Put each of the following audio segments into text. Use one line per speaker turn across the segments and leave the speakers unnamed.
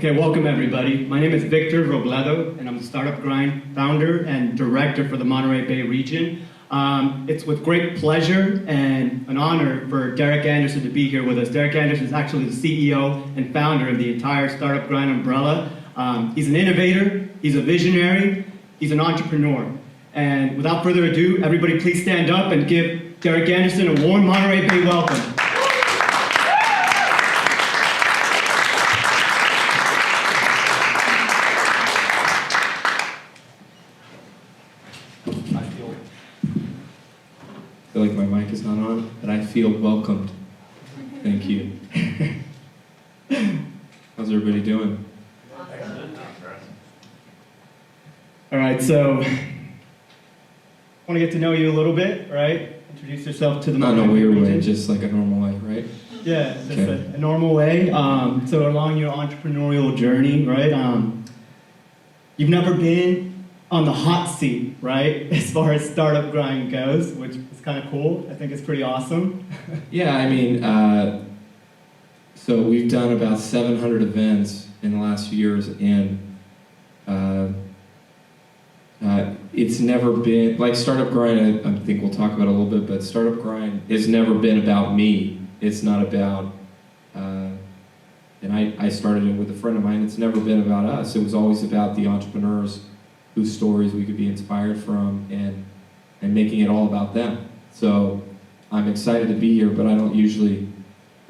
Okay, welcome everybody. My name is Victor Robledo, and I'm the Startup Grind founder and director for the Monterey Bay region. It's with great pleasure and an honor for Derek Andersen to be here with us. Derek Andersen is actually the CEO and founder of the entire Startup Grind umbrella. He's an innovator, he's a visionary, he's an entrepreneur. And without further ado, everybody please stand up and give Derek Andersen a warm Monterey Bay welcome.
I feel like my mic is not on, but I feel welcomed. Thank you. How's everybody doing?
All right, so I want to get to know you a little bit, right? Introduce yourself to the
Not in a
Monterey
weird
region.
way, just like a normal way, right?
Yeah, just
Okay.
a normal way. So along your entrepreneurial journey, right? You've never been on the hot seat, right? As far as Startup Grind goes, which is kind of cool. I think it's pretty awesome.
Yeah, I mean, so we've done about 700 events in the last few years, and it's never been, like Startup Grind, I think we'll talk about it a little bit, but Startup Grind has never been about me. It's not about, and I started it with a friend of mine, it's never been about us. It was always about the entrepreneurs whose stories we could be inspired from and making it all about them. So I'm excited to be here, but I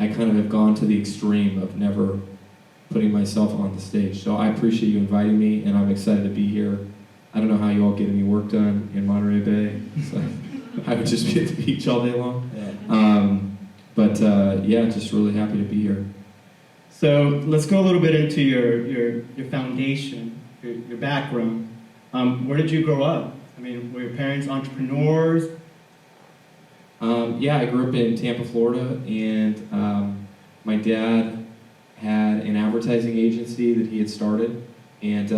kind of have gone to the extreme of never putting myself on the stage. So I appreciate you inviting me, and I'm excited to be here. I don't know how you all get any work done in Monterey Bay. So I would just be at the beach all day long. Yeah, just really happy to be here.
So let's go a little bit into your foundation, your background. Where did you grow up? I mean, were your parents entrepreneurs?
Yeah, I grew up in Tampa, Florida, and my dad had an advertising agency that he had started, and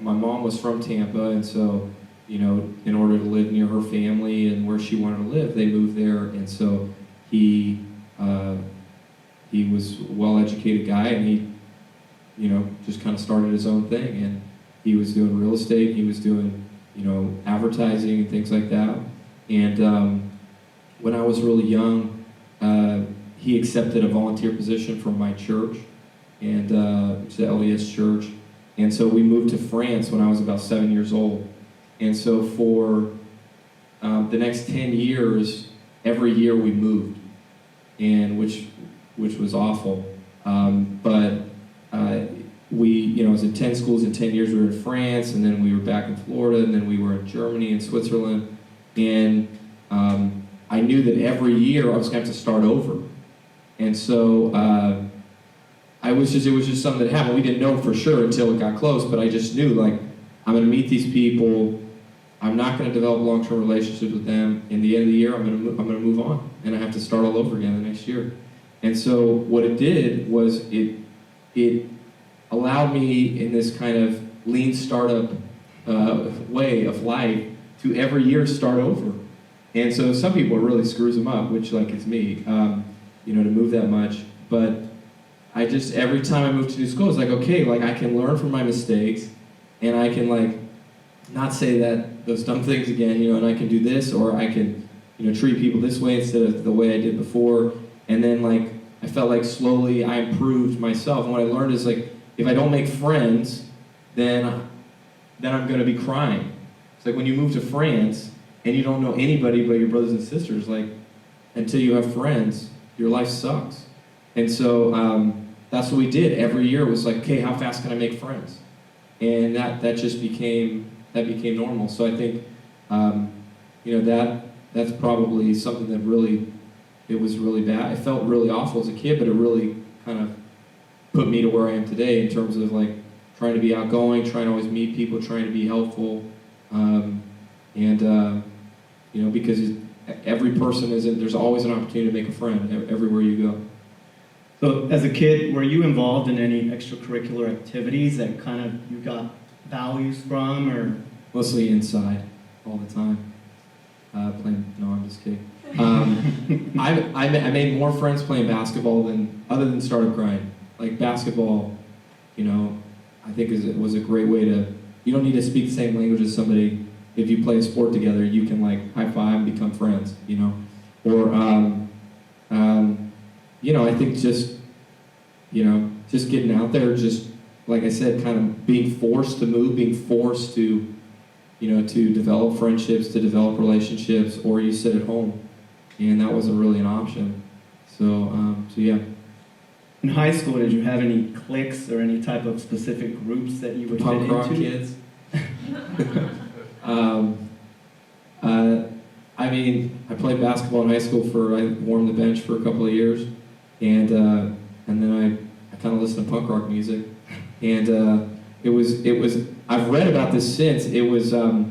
my mom was from Tampa, and so, you know, in order to live near her family and where she wanted to live, they moved there, and so he was a well-educated guy, and he, you know, just kind of started his own thing, and he was doing real estate, he was doing, you know, advertising and things like that. And when I was really young, he accepted a volunteer position from my church, and it's the LDS church. And so we moved to France when I was about 7 years old. And so for the next 10 years, every year we moved, and which was awful. We, you know, I was in 10 schools in 10 years. We were in France, and then we were back in Florida, and then we were in Germany and Switzerland. And I knew that every year I was going to have to start over. And so it was just something that happened. We didn't know for sure until it got close, but I just knew, like, I'm going to meet these people. I'm not going to develop long-term relationships with them. In the end of the year, I'm going to move on, and I have to start all over again the next year. And so what it did was it allowed me in this kind of lean startup way of life to every year start over. And so some people it really screws them up, which, like, it's me, you know, to move that much. But I just, every time I moved to new school, it's like, okay, like, I can learn from my mistakes, and I can, like, not say those dumb things again, you know, and I can do this, or I can, you know, treat people this way instead of the way I did before. And then, like, I felt like slowly I improved myself. And what I learned is, like, if I don't make friends, then I'm going to be crying. It's like when you move to France and you don't know anybody but your brothers and sisters, like, until you have friends, your life sucks. And so that's what we did. Every year was like, okay, how fast can I make friends? And that just became normal. So I think, you know, that's probably something that really, it was really bad. I felt really awful as a kid, but it really kind of put me to where I am today in terms of, like, trying to be outgoing, trying to always meet people, trying to be helpful, you know, because every person there's always an opportunity to make a friend everywhere you go.
So as a kid, were you involved in any extracurricular activities that kind of you got values from, or?
Mostly inside, all the time. No, I'm just kidding. I made more friends playing basketball other than Startup Grind. Like basketball, you know, I think was a great way to, you don't need to speak the same language as somebody. If you play a sport together, you can like high five and become friends, you know? Or, you know, I think just, you know, just getting out there, just, like I said, kind of being forced to move, being forced to, you know, to develop friendships, to develop relationships, or you sit at home. And that wasn't really an option. So yeah.
In high school, did you have any cliques or any type of specific groups that you would fit
Punk
into?
rock kids. I mean, I played basketball in high school I warmed the bench for a couple of years, and then I kind of listened to punk rock music, and it was, I've read about this since, it was, to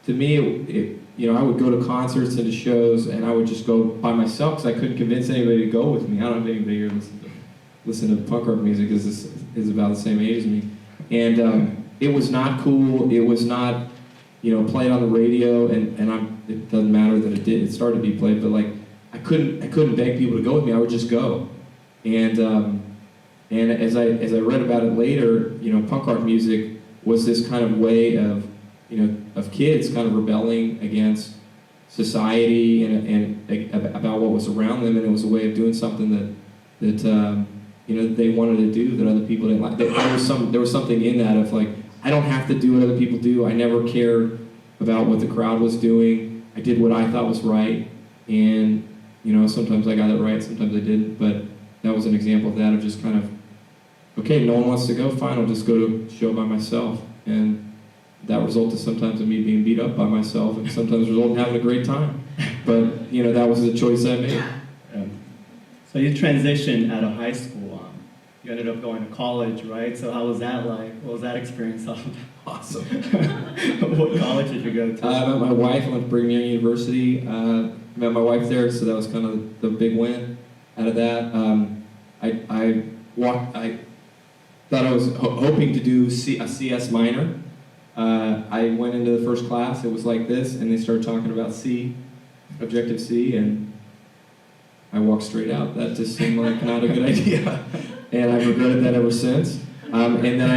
me, you know, I would go to concerts and to shows, and I would just go by myself because I couldn't convince anybody to go with me. I don't have anybody here listen to punk rock music because this is about the same age as me, and it was not cool. It was not, you know, played on the radio, and it doesn't matter that it started to be played, but like I couldn't beg people to go with me. I would just go, and as I read about it later, you know, punk rock music was this kind of way of, you know, of kids kind of rebelling against society and about what was around them, and it was a way of doing something that you know, they wanted to do that other people didn't like. There was something in that of like, I don't have to do what other people do. I never cared about what the crowd was doing. I did what I thought was right, and you know, sometimes I got it right, sometimes I didn't. But that was an example of that, of just kind of, okay, no one wants to go, fine, I'll just go to a show by myself, and that resulted sometimes in me being beat up by myself, and sometimes resulted in having a great time. But you know, that was the choice I made.
So you transitioned out of high school. You ended up going to college, right? So how was that like? What was that experience all about?
Awesome.
What college did you go to?
I met my wife. I went to Brigham Young University. Met my wife there, so that was kind of the big win out of that. I thought I was hoping to do a CS minor. I went into the first class. It was like this, and they started talking about C, Objective C, and I walked straight out. That just seemed like not a good idea. And I've regretted that ever since. And then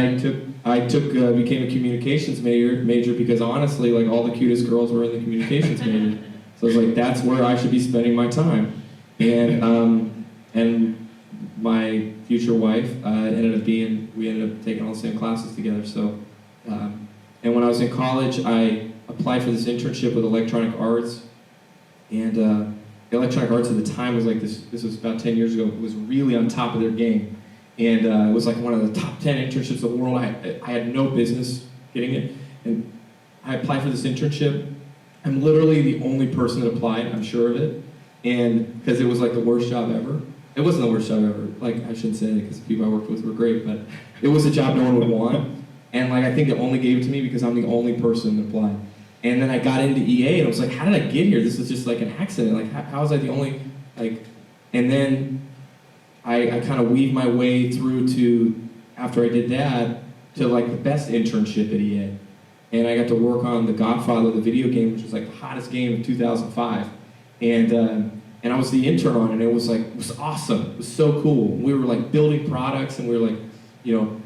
I became a communications major because honestly, like all the cutest girls were in the communications major. So I was like, that's where I should be spending my time. And my future wife we ended up taking all the same classes together. So, and when I was in college, I applied for this internship with electronic arts, and electronic arts at the time was like this was about 10 years ago, was really on top of their game. And it was like one of the top 10 internships in the world. I had no business getting it. And I applied for this internship. I'm literally the only person that applied, I'm sure of it. And because it was like the worst job ever. It wasn't the worst job ever. Like, I shouldn't say it because the people I worked with were great, but it was a job no one would want. And like, I think they only gave it to me because I'm the only person that applied. And then I got into EA, and I was like, how did I get here? This is just like an accident. Like, how was I the only, like, and then I kind of weaved my way through to, after I did that, to like the best internship at EA. And I got to work on The Godfather, the video game, which was like the hottest game of 2005. And I was the intern on it, and it was awesome. It was so cool. We were like building products, and we were like, you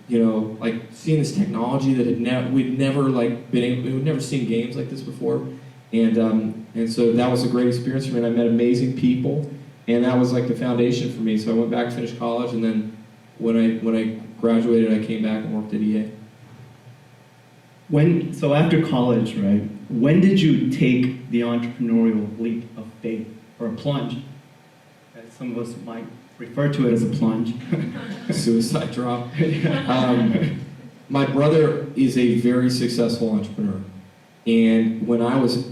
know, like seeing this technology that we'd never seen games like this before. And so that was a great experience for me, and I met amazing people. And that was like the foundation for me. So I went back, finished college, and then when I graduated, I came back and worked at EA.
So after college, right, when did you take the entrepreneurial leap of faith, or a plunge? As some of us might refer to it as a plunge.
Suicide drop. My brother is a very successful entrepreneur. And when I was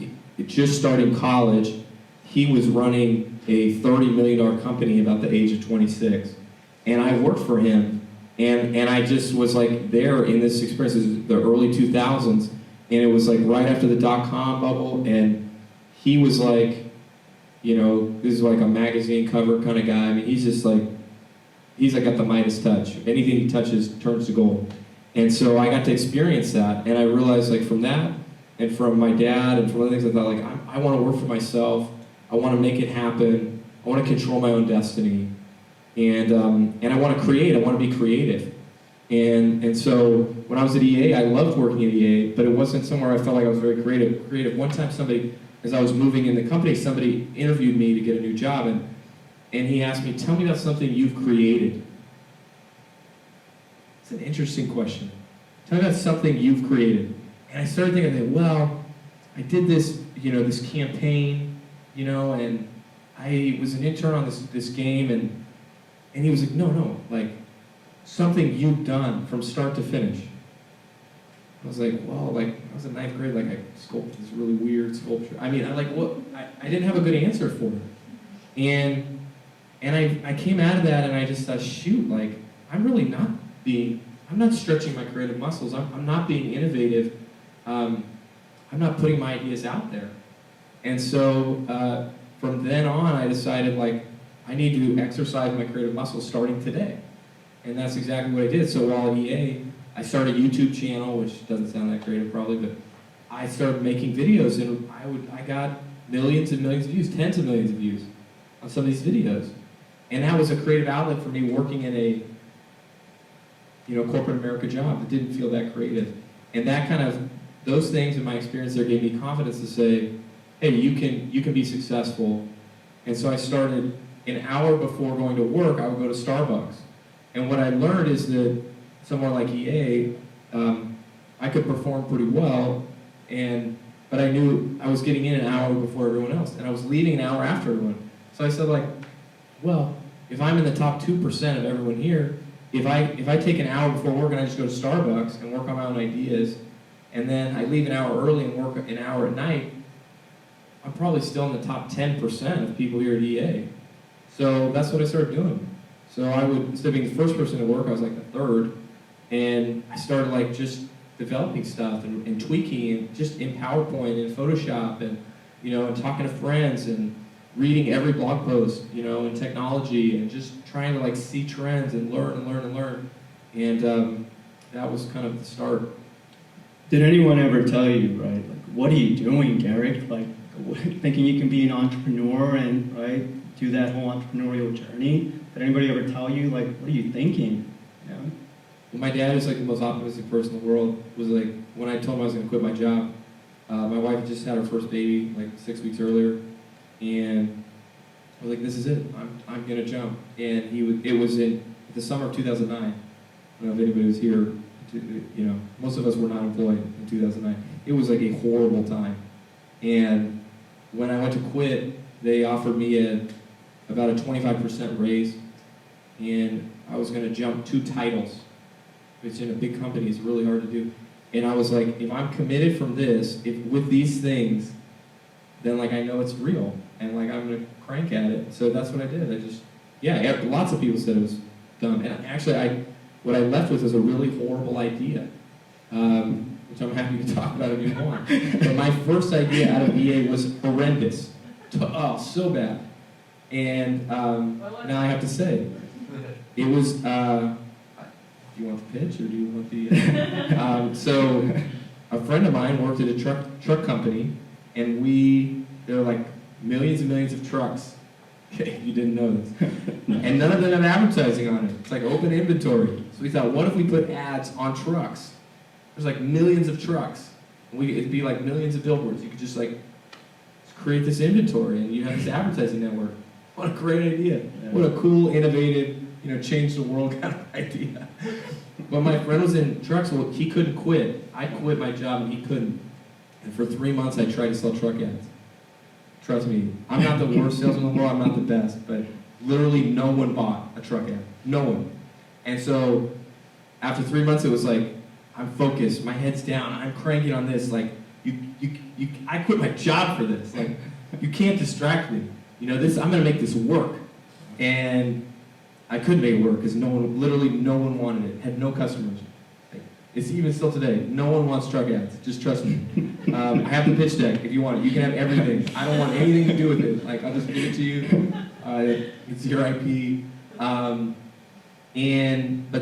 just starting college, he was running a $30 million company about the age of 26. And I worked for him, and I just was like there in this experience. This is the early 2000s, and it was like right after the dot-com bubble, and he was like, you know, this is like a magazine cover kind of guy. I mean, he's like got the Midas touch. Anything he touches turns to gold. And so I got to experience that, and I realized like from that, and from my dad, and from other things, I thought like, I want to work for myself. I want to make it happen. I want to control my own destiny, and I want to create. I want to be creative. And so when I was at EA, I loved working at EA, but it wasn't somewhere I felt like I was very creative. One time somebody, as I was moving in the company, somebody interviewed me to get a new job, and he asked me, tell me about something you've created. It's an interesting question. Tell me about something you've created. And I started thinking, well, I did this, this campaign, and I was an intern on this game, and he was like, no, like, something you've done from start to finish. I was like, well, like, I was in 9th grade, like, I sculpted this really weird sculpture. I mean, I didn't have a good answer for it. And I came out of that and I just thought, shoot, like, I'm not stretching my creative muscles. I'm not being innovative. I'm not putting my ideas out there. And so from then on, I decided, like, I need to exercise my creative muscles starting today. And that's exactly what I did. So while at EA, I started a YouTube channel, which doesn't sound that creative probably, but I started making videos, and I got millions and millions of views, tens of millions of views on some of these videos. And that was a creative outlet for me working in a corporate America job that didn't feel that creative. And that those things in my experience there gave me confidence to say, hey, you can be successful. And so I started an hour before going to work, I would go to Starbucks. And what I learned is that somewhere like EA, I could perform pretty well, but I knew I was getting in an hour before everyone else, and I was leaving an hour after everyone. So I said, like, well, if I'm in the top 2% of everyone here, if I take an hour before work and I just go to Starbucks and work on my own ideas, and then I leave an hour early and work an hour at night, I'm probably still in the top 10% of people here at EA. So that's what I started doing. So instead of being the first person to work, I was like the third, and I started like just developing stuff and tweaking, and just in PowerPoint and Photoshop, and and talking to friends and reading every blog post, in technology, and just trying to like see trends and learn and learn and learn, and that was kind of the start.
Did anyone ever tell you, right, like, what are you doing, Garrick? Like, thinking you can be an entrepreneur and, right, do that whole entrepreneurial journey? Did anybody ever tell you, like, what are you thinking?
Well, my dad is like the most optimistic person in the world. Was like, when I told him I was going to quit my job, my wife just had her first baby like 6 weeks earlier, and I was like, this is it. I'm going to jump. And it was in the summer of 2009. I don't know if anybody was here. Most of us were not employed in 2009. It was like a horrible time. And when I went to quit, they offered me about a 25% raise, and I was going to jump 2 titles, which in a big company is really hard to do. And I was like, if I'm committed from this, with these things, then like I know it's real, and like I'm going to crank at it. So that's what I did. Lots of people said it was dumb. And actually, what I left with was a really horrible idea, which I'm happy to talk about if you want. But my first idea out of EA was horrendous. So bad. And now I have to say, it was, do you want the pitch or do you want the, so a friend of mine worked at a truck company, and there are like millions and millions of trucks. Okay, you didn't know this. And none of them have advertising on it. It's like open inventory. So we thought, what if we put ads on trucks? There's like millions of trucks. It'd be like millions of billboards. You could just like create this inventory, and you have this advertising network. What a great idea. Yeah. What a cool, innovative, change the world kind of idea. But my friend was in trucks, so he couldn't quit. I quit my job and he couldn't. And for 3 months I tried to sell truck ads. Trust me, I'm not the worst salesman in the world, I'm not the best, but literally no one bought a truck ad. No one. And so after 3 months it was like, I'm focused, my head's down, I'm cranking on this, like, I quit my job for this. Like, you can't distract me. I'm gonna make this work. And I couldn't make it work because no one wanted it. Had no customers. Like, it's even still today. No one wants truck ads. Just trust me. I have the pitch deck if you want it. You can have everything. I don't want anything to do with it. Like, I'll just give it to you. It's your IP. But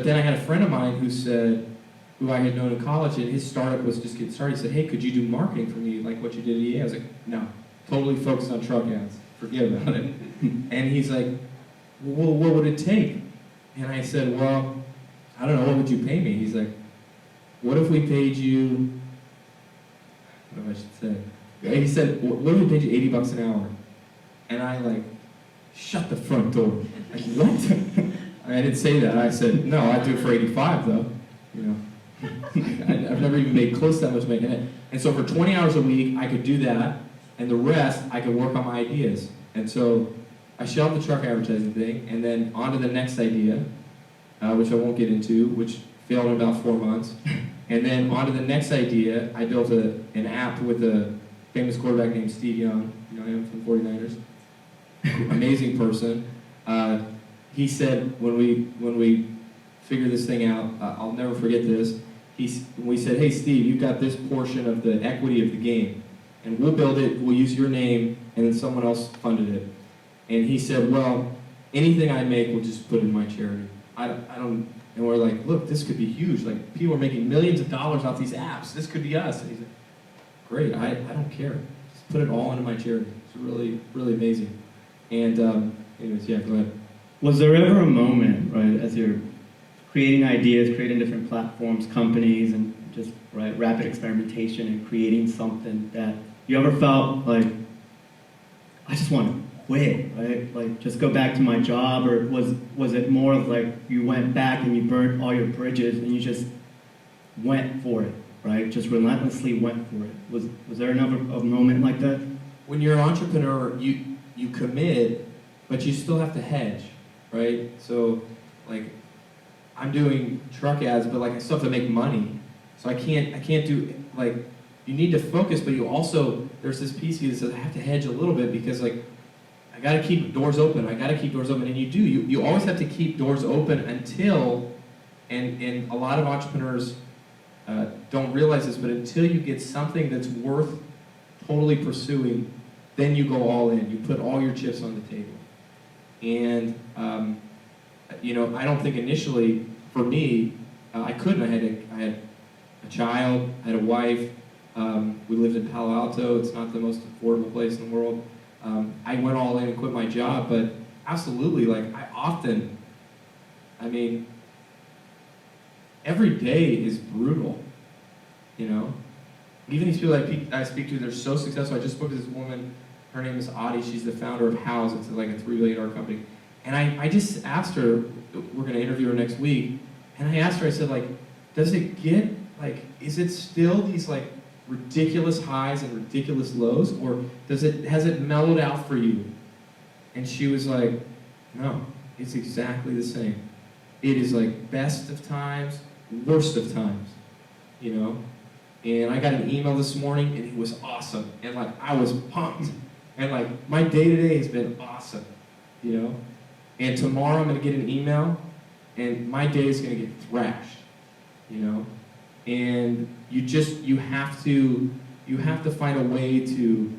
then I had a friend of mine who I had known in college, and his startup was just getting started. He said, hey, could you do marketing for me like what you did at EA? I was like, no, totally focused on truck ads. Forget about it. And he's like, well, what would it take? And I said, well, I don't know, what would you pay me? He's like, what if we paid you, what if I should say? He said, what if we paid you $80 an hour? And I like, shut the front door. Like, what? I didn't say that. I said, no, I'd do it for 85 though. You know, I've never even made close to that much money. And so for 20 hours a week, I could do that, and the rest, I could work on my ideas. And so I shelved the truck advertising thing, and then on to the next idea, which I won't get into, which failed in about 4 months. And then on to the next idea, I built an app with a famous quarterback named Steve Young. You know him from 49ers. Amazing person. He said when we figured this thing out, I'll never forget this. We said, hey Steve, you've got this portion of the equity of the game, and we'll build it, we'll use your name, and then someone else funded it. And he said, well, anything I make, we'll just put in my charity. I don't, and we're like, look, this could be huge. Like, people are making millions of dollars off these apps. This could be us. And he's like, great, I don't care. Just put it all into my charity. It's really, really amazing. And anyways, yeah, go ahead.
Was there ever a moment, right, as you're creating ideas, creating different platforms, companies, and just rapid experimentation and creating something that you ever felt like, I just want to quit, right? Like, just go back to my job, or was it more of like you went back and you burnt all your bridges and you just went for it, right? Just relentlessly went for it. Was there a moment like that?
When you're an entrepreneur, you commit, but you still have to hedge, right? So, like, I'm doing truck ads, but like I still have to make money. So I can't do, like, you need to focus, but you also, there's this piece of you that says I have to hedge a little bit because, like, I gotta keep doors open. I gotta keep doors open, and you always have to keep doors open until, and a lot of entrepreneurs don't realize this, but until you get something that's worth totally pursuing, then you go all in. You put all your chips on the table. And you know, I don't think initially for me I couldn't. I had a child, I had a wife. We lived in Palo Alto. It's not the most affordable place in the world. I went all in and quit my job, but absolutely, like, I mean, every day is brutal, you know? Even these people I speak to, they're so successful. I just spoke to this woman, her name is Adi, she's the founder of House, it's like a $3 billion company. And I just asked her, we're gonna interview her next week, and I asked her, I said, like, does it get, like, is it still these, like, ridiculous highs and ridiculous lows, or has it mellowed out for you? And she was like, no, it's exactly the same. It is like best of times, worst of times, you know? And I got an email this morning, and it was awesome, and like I was pumped, and like my day-to-day has been awesome, you know? And tomorrow I'm gonna get an email, and my day is gonna get thrashed, you know? And you have to find a way to,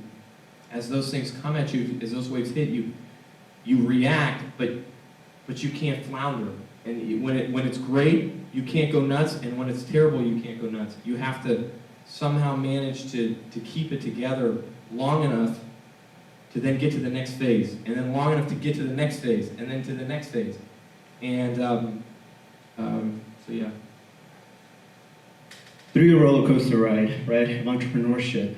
as those things come at you, as those waves hit you, you react, but you can't flounder. And when it's great, you can't go nuts, and when it's terrible, you can't go nuts. You have to somehow manage to keep it together long enough to then get to the next phase, and then long enough to get to the next phase, and then to the next phase. And so yeah.
Through your roller coaster ride, right, of entrepreneurship,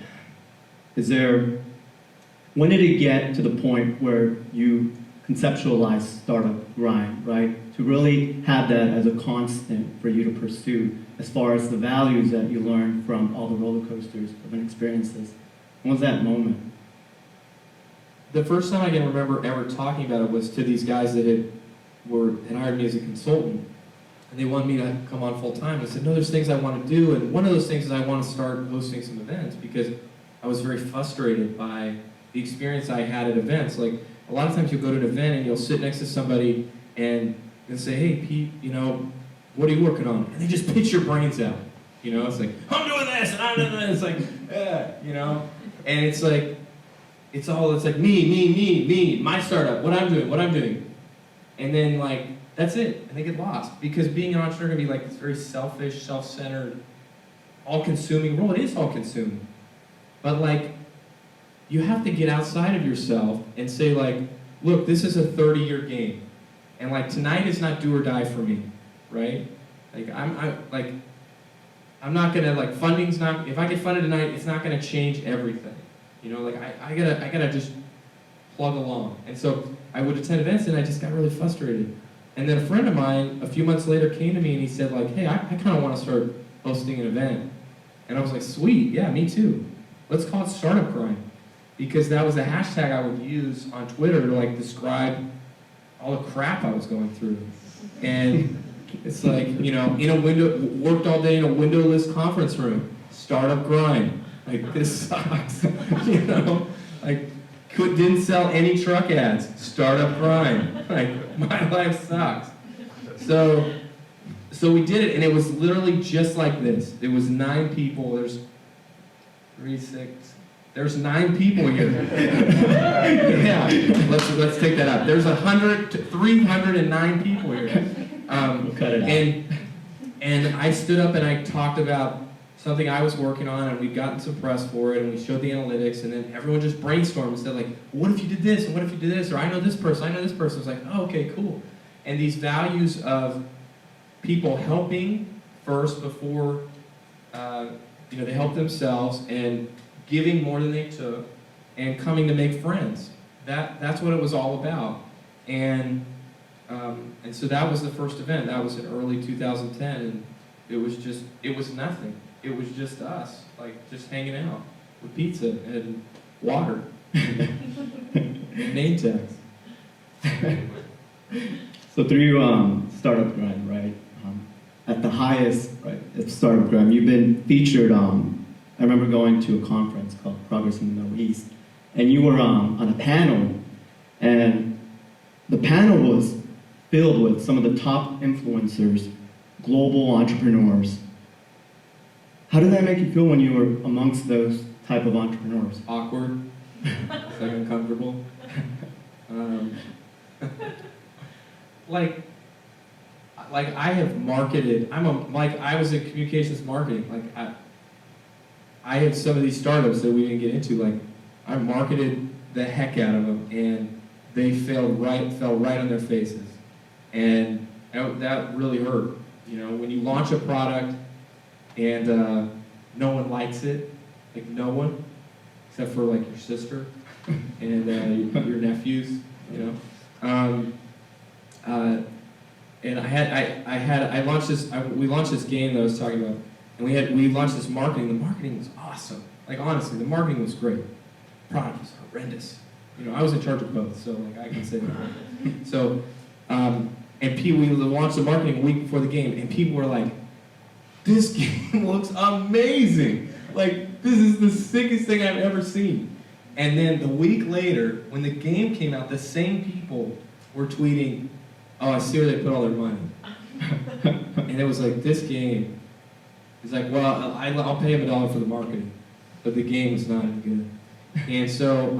when did it get to the point where you conceptualize startup grind, right? To really have that as a constant for you to pursue as far as the values that you learned from all the roller coasters of experiences. When was that moment?
The first time I can remember ever talking about it was to these guys that had hired me as a consultant. And they wanted me to come on full time. I said, no, there's things I want to do, and one of those things is I want to start hosting some events because I was very frustrated by the experience I had at events. Like, a lot of times you'll go to an event and you'll sit next to somebody and say, hey, Pete, you know, what are you working on? And they just pitch your brains out. You know, it's like, I'm doing this, and I'm doing this. It's like, you know? And it's like, it's like me, my startup, what I'm doing. And then, like, that's it, and they get lost. Because being an entrepreneur can be like this very selfish, self-centered, all-consuming role. It is all-consuming. But like, you have to get outside of yourself and say like, look, this is a 30-year game. And like, tonight is not do or die for me, right? Like I'm not gonna like funding's not. If I get funded tonight, it's not gonna change everything. You know, like I gotta just plug along. And so I would attend events, and I just got really frustrated. And then a friend of mine, a few months later, came to me and he said, like, hey, I kind of want to start hosting an event. And I was like, sweet, yeah, me too. Let's call it Startup Grind. Because that was the hashtag I would use on Twitter to like describe all the crap I was going through. And it's like, you know, worked all day in a windowless conference room. Startup Grind. Like, this sucks. You know? Like, didn't sell any truck ads. Startup Grind. Like, my life sucks. So we did it, and it was literally just like this. It was 9 people. There's 3, 6. There's 9 people here. Yeah, let's take that out. There's 309 people here.
We'll cut it out.
And I stood up and I talked about something I was working on, and we'd gotten some press for it, and we showed the analytics, and then everyone just brainstormed and said, like, what if you did this, and what if you did this, or I know this person, I know this person. It's like, oh, okay, cool. And these values of people helping first before, they help themselves, and giving more than they took, and coming to make friends. That's what it was all about. And so that was the first event. That was in early 2010, and it was nothing. It was just us, like, just hanging out with pizza and water and name tags.
So through Startup Grind, right, at the highest, right, at Startup Grind, you've been featured, I remember going to a conference called Progress in the Middle East, and you were on a panel, and the panel was filled with some of the top influencers, global entrepreneurs. How did that make you feel when you were amongst those type of entrepreneurs?
Awkward. It's like uncomfortable. Like I have marketed. I was in communications marketing. Like I have some of these startups that we didn't get into. Like I marketed the heck out of them, and they fell right on their faces, and that really hurt. You know, when you launch a product and no one likes it, like no one, except for like your sister and your nephews, you know. And we launched this game that I was talking about, and we launched this marketing. The marketing was awesome. Like honestly, the marketing was great. The product was horrendous. You know, I was in charge of both, so like I can say that. So, we launched the marketing a week before the game, and people were like, "This game looks amazing! Like this is the sickest thing I've ever seen." And then the week later, when the game came out, the same people were tweeting, "Oh, I see where they put all their money." And it was like, this game is like, well, I'll pay him $1 for the marketing, but the game is not as good. And so,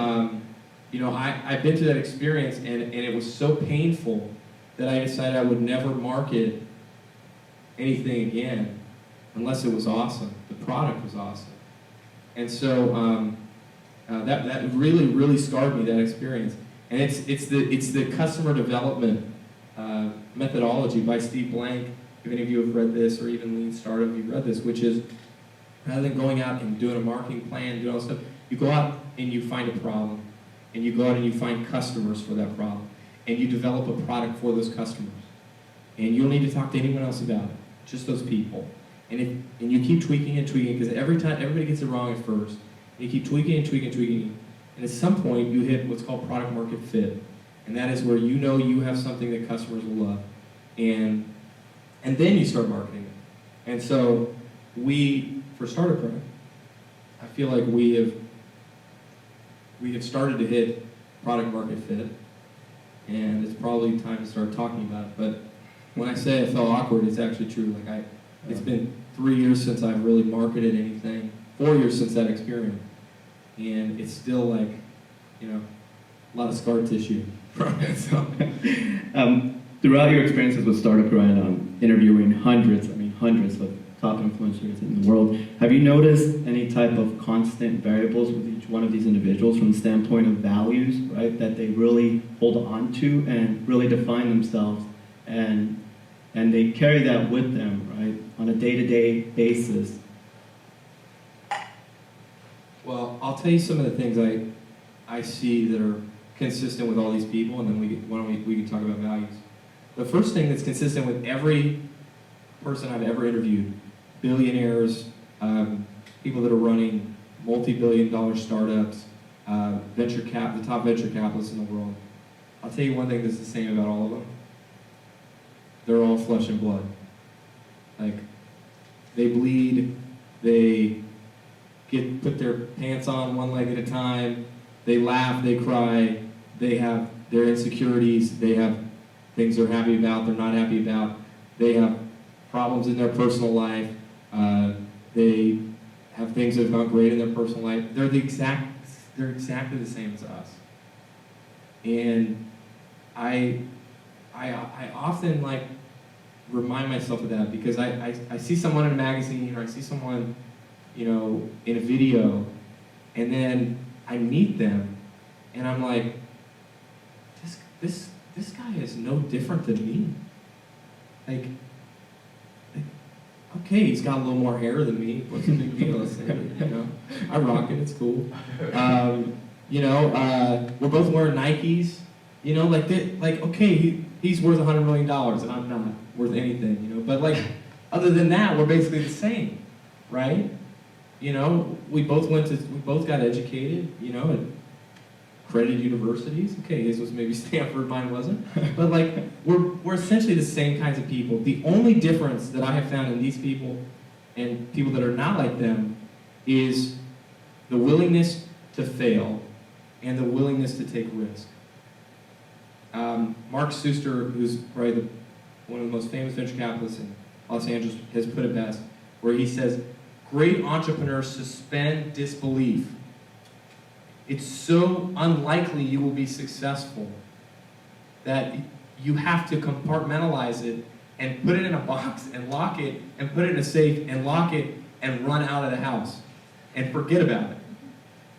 I've been through that experience, and it was so painful that I decided I would never market anything again unless it was awesome. The product was awesome. And so that really, really scarred me, that experience. And it's the customer development methodology by Steve Blank. If any of you have read this, or even Lean Startup, you've read this, which is rather than going out and doing a marketing plan, doing all this stuff, you go out and you find a problem, and you go out and you find customers for that problem, and you develop a product for those customers. And you don't need to talk to anyone else about it, just those people. And you keep tweaking and tweaking, because every time everybody gets it wrong at first. You keep tweaking and tweaking and tweaking, and at some point you hit what's called product market fit. And that is where you know you have something that customers will love. And then you start marketing it. And so for Startup Grind, I feel like we have started to hit product market fit, and it's probably time to start talking about it. But when I say I felt awkward, it's actually true. Like it's been 3 years since I've really marketed anything, 4 years since that experience, and it's still like, a lot of scar tissue from it. So.
Throughout your experiences with Startup Grind, interviewing hundreds of top influencers in the world, have you noticed any type of constant variables with each one of these individuals from the standpoint of values, right, that they really hold on to and really define themselves? And and they carry that with them, right, on a day-to-day basis.
Well, I'll tell you some of the things I see that are consistent with all these people, and then we can talk about values. The first thing that's consistent with every person I've ever interviewed, billionaires, people that are running multi-billion-dollar startups, the top venture capitalists in the world. I'll tell you one thing that's the same about all of them. They're all flesh and blood. Like, they bleed, they put their pants on one leg at a time, they laugh, they cry, they have their insecurities, they have things they're happy about, they're not happy about, they have problems in their personal life, they have things that have gone great in their personal life. They're exactly the same as us. And I often like remind myself of that, because I see someone in a magazine, or I see someone, you know, in a video, and then I meet them, and I'm like, this guy is no different than me. Like, okay, he's got a little more hair than me. What's the big deal? You know, I rock it. It's cool. You know, we're both wearing Nikes. You know, like okay, he's worth $100 million, and I'm not worth anything. You know, but like, other than that, we're basically the same, right? You know, we both got educated. You know, at accredited universities. Okay, his was maybe Stanford, mine wasn't. But like, we're essentially the same kinds of people. The only difference that I have found in these people and people that are not like them is the willingness to fail and the willingness to take risk. Mark Suster, who's probably one of the most famous venture capitalists in Los Angeles, has put it best, where he says, great entrepreneurs suspend disbelief. It's so unlikely you will be successful that you have to compartmentalize it and put it in a box and lock it and put it in a safe and lock it and run out of the house and forget about it.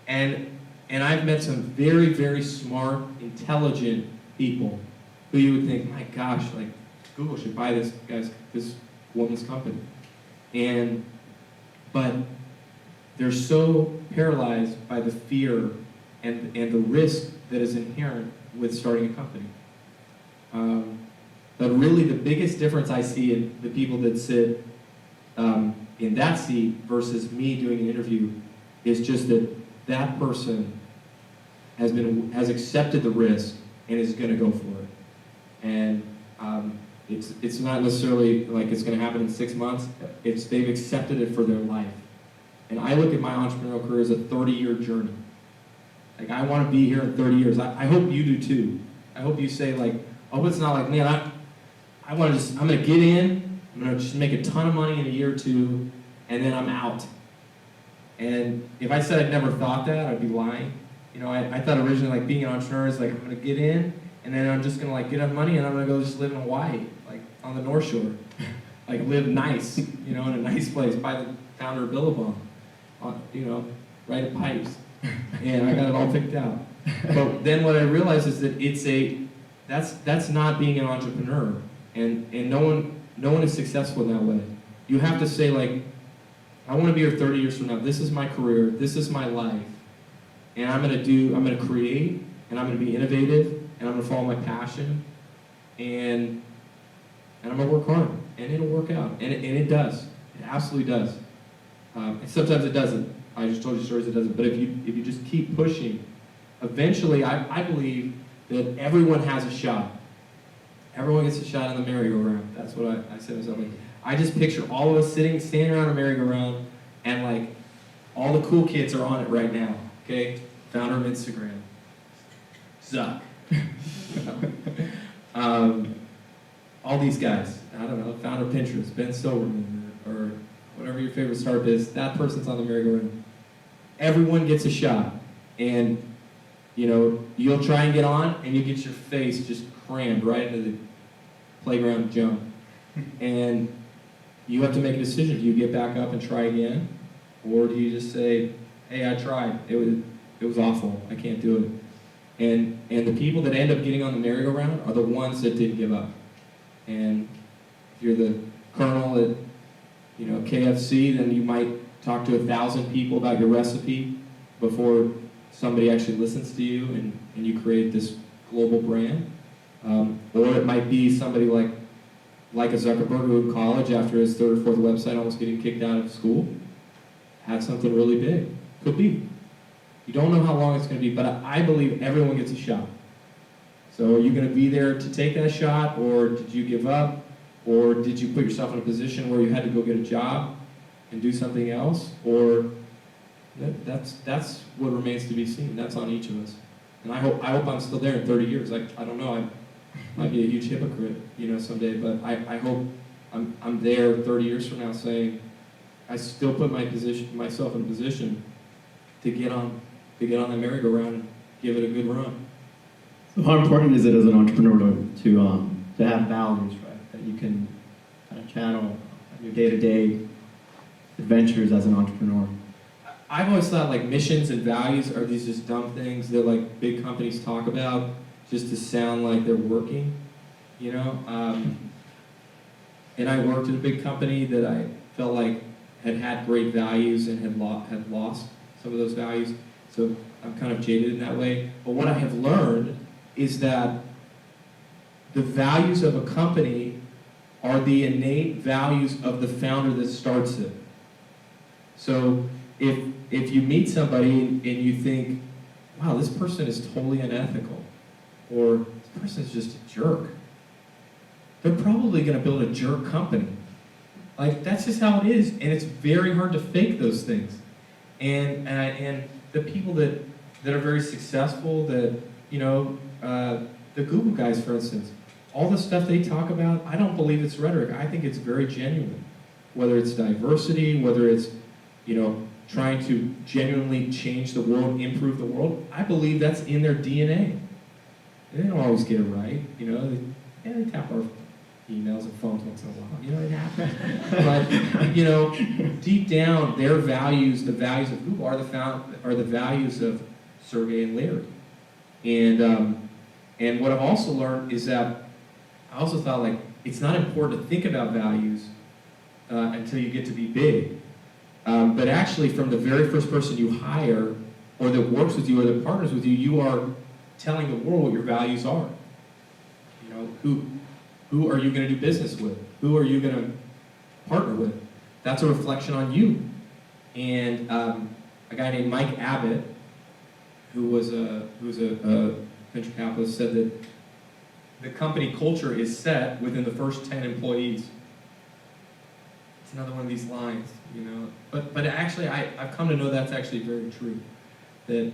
And I've met some very, very smart, intelligent people who you would think, my gosh, like, Google should buy this woman's company. But they're so paralyzed by the fear and the risk that is inherent with starting a company. But really the biggest difference I see in the people that sit in that seat versus me doing an interview is just that person has accepted the risk and is going to go for it. And it's not necessarily like it's going to happen in 6 months. They've accepted it for their life. And I look at my entrepreneurial career as a 30-year journey. Like, I want to be here in 30 years. I hope you do too. I hope you say, like, oh, it's not like, man, I'm going to get in, I'm going to just make a ton of money in a year or two, and then I'm out. And if I said I'd never thought that, I'd be lying. You know, I thought originally, like, being an entrepreneur is like, I'm going to get in, and then I'm just going to, like, get up money, and I'm going to go just live in Hawaii, like, on the North Shore. Like, live nice, you know, in a nice place, by the founder of Billabong. You know, write pipes, and I got it all picked out. But then what I realized is that that's not being an entrepreneur, and no one is successful in that way. You have to say, like, I want to be here 30 years from now. This is my career. This is my life, and I'm going to create, and I'm going to be innovative, and I'm going to follow my passion, and I'm going to work hard, and it'll work out, and it does. It absolutely does. And sometimes it doesn't. I just told you stories it doesn't. But if you just keep pushing, eventually, I believe that everyone has a shot. Everyone gets a shot on the merry-go-round. That's what I said to myself. Like, I just picture all of us standing around a merry-go-round, and like, all the cool kids are on it right now. Okay, founder of Instagram, Zuck. All these guys. I don't know. Founder of Pinterest, Ben Silverman, or whatever your favorite startup is, that person's on the merry-go-round. Everyone gets a shot. And, you know, you'll try and get on, and you get your face just crammed right into the playground jump. And you have to make a decision. Do you get back up and try again? Or do you just say, hey, I tried. It was awful. I can't do it. And the people that end up getting on the merry-go-round are the ones that didn't give up. And If you're the colonel at, KFC, then you might talk to 1,000 people about your recipe before somebody actually listens to you and you create this global brand. Or it might be somebody like a Zuckerberg who in college, after his third or fourth website almost getting kicked out of school, had something really big. Could be. You don't know how long it's going to be, but I believe everyone gets a shot. So are you going to be there to take that shot, or did you give up, or did you put yourself in a position where you had to go get a job and do something else, or that's what remains to be seen. That's on each of us. And I hope I'm still there in 30 years. I don't know. I might be a huge hypocrite, someday, but I hope I'm there 30 years from now saying I still put myself in a position to get on the merry-go-round and give it a good run.
So how important is it as an entrepreneur to have values, right? That you can kind of channel your day-to-day adventures as an entrepreneur?
I've always thought like missions and values are these just dumb things that like big companies talk about just to sound like they're working, And I worked at a big company that I felt like had great values and had lost some of those values. So I'm kind of jaded in that way. But what I have learned is that the values of a company are the innate values of the founder that starts it. So if you meet somebody and you think, wow, this person is totally unethical, or this person is just a jerk, they're probably going to build a jerk company. Like, that's just how it is, and it's very hard to fake those things. And the people that are very successful, that, the Google guys, for instance, all the stuff they talk about, I don't believe it's rhetoric. I think it's very genuine. Whether it's diversity, whether it's, trying to genuinely change the world, improve the world, I believe that's in their DNA. They don't always get it right, they tap our emails and phones once in a while, it happens. But, deep down, their values, the values of Google, are the values of Sergey and Larry. And what I've also learned is that I also thought, like, it's not important to think about values until you get to be big. But actually, from the very first person you hire, or that works with you, or that partners with you, you are telling the world what your values are. Who are you going to do business with? Who are you going to partner with? That's a reflection on you. And a guy named Mike Abbott, who was a venture capitalist, said that the company culture is set within the first 10 employees. It's another one of these lines, But actually, I've come to know that's actually very true. That,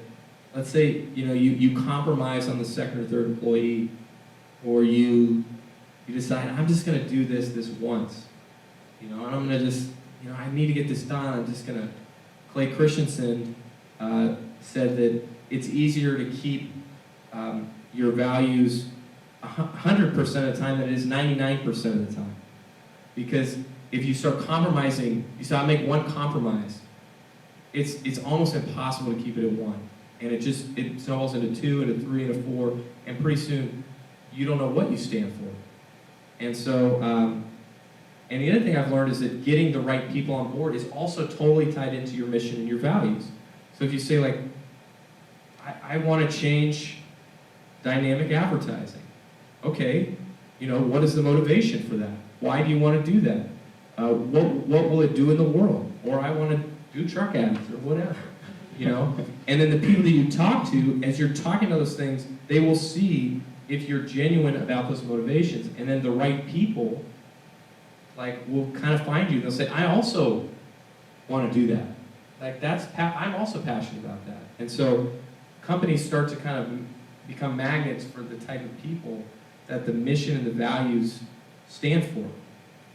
let's say, you compromise on the second or third employee, or you decide, I'm just going to do this once, and I'm going to just, I need to get this done. I'm just going to. Clay Christensen said that it's easier to keep your values 100% of the time than it is 99% of the time. Because if you start compromising, you say, I make one compromise, it's almost impossible to keep it at one. And it snowballs into 2, into 3, into 4, and pretty soon you don't know what you stand for. And so, and the other thing I've learned is that getting the right people on board is also totally tied into your mission and your values. So if you say, like, I want to change dynamic advertising. Okay, what is the motivation for that? Why do you want to do that? What will it do in the world? Or I want to do truck ads or whatever, And then the people that you talk to, as you're talking about those things, they will see if you're genuine about those motivations. And then the right people, will kind of find you. They'll say, I also want to do that. I'm also passionate about that. And so companies start to kind of become magnets for the type of people that the mission and the values stand for.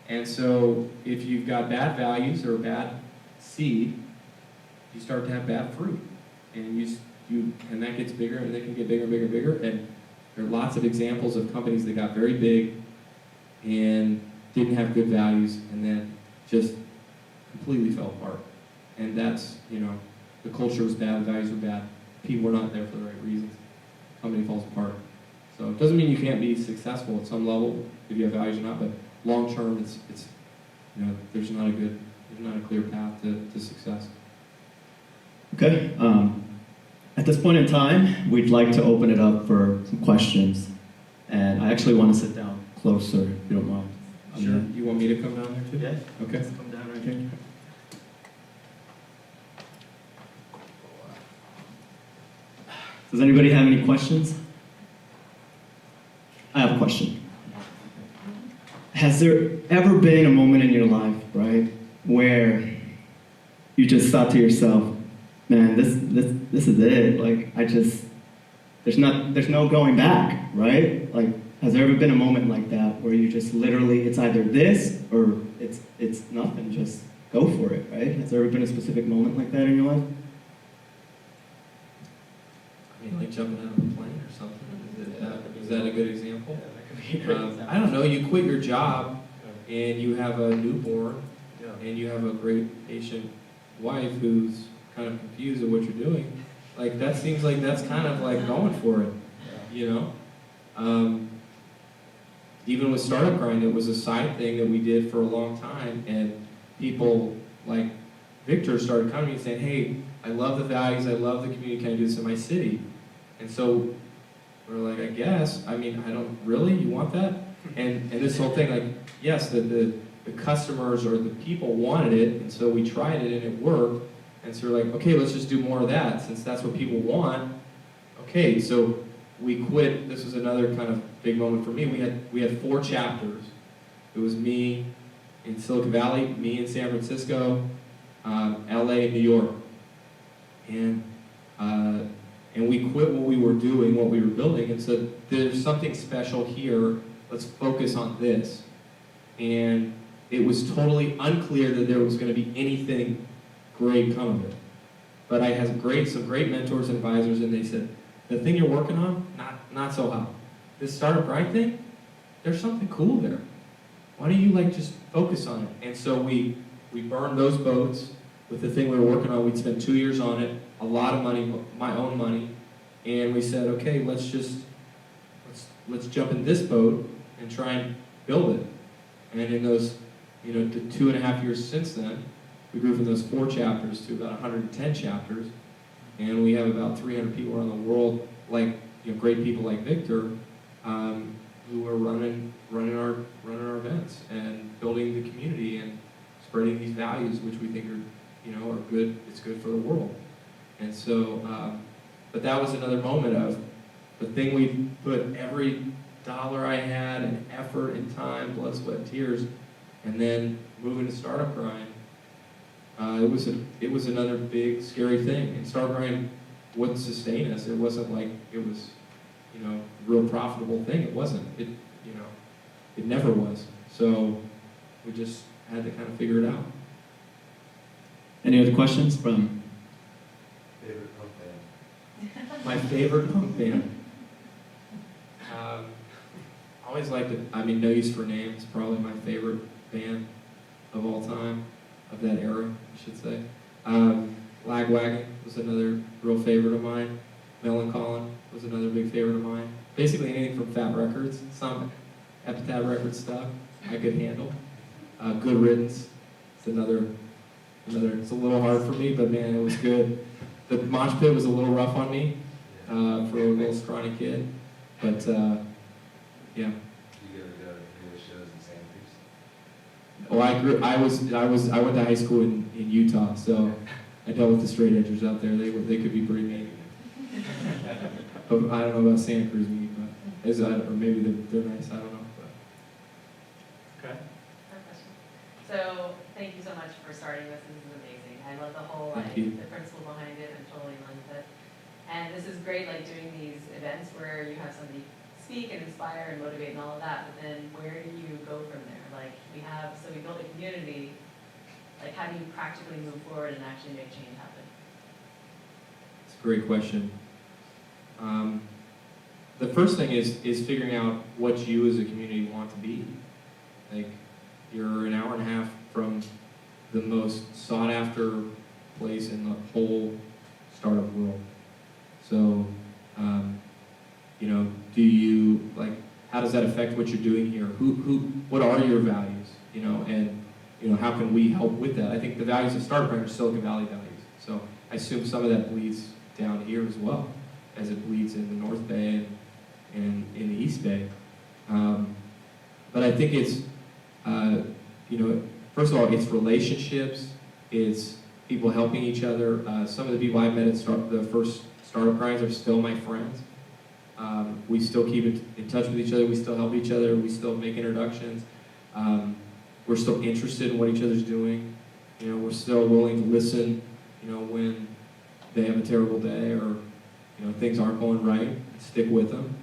And so if you've got bad values or a bad seed, you start to have bad fruit. And and that gets bigger, and they can get bigger and bigger and bigger. And there are lots of examples of companies that got very big and didn't have good values, and then just completely fell apart. And that's, the culture was bad, the values were bad, people were not there for the right reasons. The company falls apart. So it doesn't mean you can't be successful at some level if you have values or not, but long term, it's there's not a clear path to success.
Okay. At this point in time, we'd like to open it up for some questions. And I actually want to sit down closer, if you don't mind.
Sure. You want me to come down there too?
Yeah.
Okay.
Come down right here. Does anybody have any questions? I have a question. Has there ever been a moment in your life, right, where you just thought to yourself, man, this is it. Like, there's no going back, right? Like, has there ever been a moment like that where you just literally, it's either this or it's nothing, just go for it, right? Has there ever been a specific moment like that in your life?
I mean, like jumping out of a plane or something. Is that a good example?
Yeah, that could be a great example.
I don't know. You quit your job and you have a newborn and you have a great patient wife who's kind of confused at what you're doing. Like, that seems like that's kind of like going for it, you know? Even with Startup Grind, it was a side thing that we did for a long time, and people like Victor started coming to me and saying, hey, I love the values, I love the community, can I do this in my city? And so we're like, I guess, I mean, I don't, really, you want that? And this whole thing, like, yes, the customers or the people wanted it, and so we tried it and it worked, and so we're like, okay, let's just do more of that, since that's what people want. Okay, so we quit. This was another kind of big moment for me. We had 4 chapters. It was me in Silicon Valley, me in San Francisco, LA, New York, and we quit what we were doing, what we were building, and said, there's something special here. Let's focus on this. And it was totally unclear that there was going to be anything great come of it. But I had some great mentors and advisors, and they said, the thing you're working on, not so hot. This Startup Grind thing, there's something cool there. Why don't you just focus on it? And so we burned those boats with the thing we were working on. We'd spent 2 years on it, a lot of money, my own money, and we said, okay, let's jump in this boat and try and build it. And in those, the 2.5 years since then, we grew from those 4 chapters to about 110 chapters. And we have about 300 people around the world, like great people like Victor, who are running our events and building the community and spreading these values, which we think are good. It's good for the world. And so, but that was another moment of the thing we put every dollar I had and effort and time, blood, sweat, and tears, and then moving to Startup Grind. It was another big, scary thing. And Startup Grind wouldn't sustain us. It wasn't like it was, a real profitable thing. It wasn't. It never was. So we just had to kind of figure it out.
Any other questions from?
Favorite punk band?
My favorite punk band. I always liked it. I mean, No Use for Names, probably my favorite band of all time, of that era, I should say. Lagwagon was another real favorite of mine. Melancholy was another big favorite of mine. Basically anything from Fat Records, some Epitaph Records stuff I could handle. Good Riddance, it's another, it's a little hard for me, but man, it was good. The mosh pit was a little rough on me for a little scrawny kid, but yeah.
Do you ever go to any of the shows in Santa Cruz?
Well, I went to high school in Utah, so I dealt with the straight edgers out there. They could be pretty mean. But I don't know about Santa Cruz mean, but or maybe they're nice. I don't know. But. Okay.
Question. So thank you so much for starting this. This is amazing. I love the whole the principle behind it. I'm totally in line with it. And this is great, doing these events where you have somebody speak and inspire and motivate and all of that. But then where do you go from there? We built a community. How do you practically move forward and actually make change happen?
It's a great question. The first thing is figuring out what you as a community want to be. You're an hour and a half from the most sought after place in the whole startup world. So, do you how does that affect what you're doing here? What are your values? And how can we help with that? I think the values of Startup Grind are Silicon Valley values. So I assume some of that bleeds down here as well, as it bleeds in the North Bay and in the East Bay. But I think it's, first of all, it's relationships, it's people helping each other. Some of the people I met at the first Startup Grinds are still my friends. We still keep in touch with each other, we still help each other, we still make introductions. We're still interested in what each other's doing. We're still willing to listen, when they have a terrible day or, things aren't going right, and stick with them.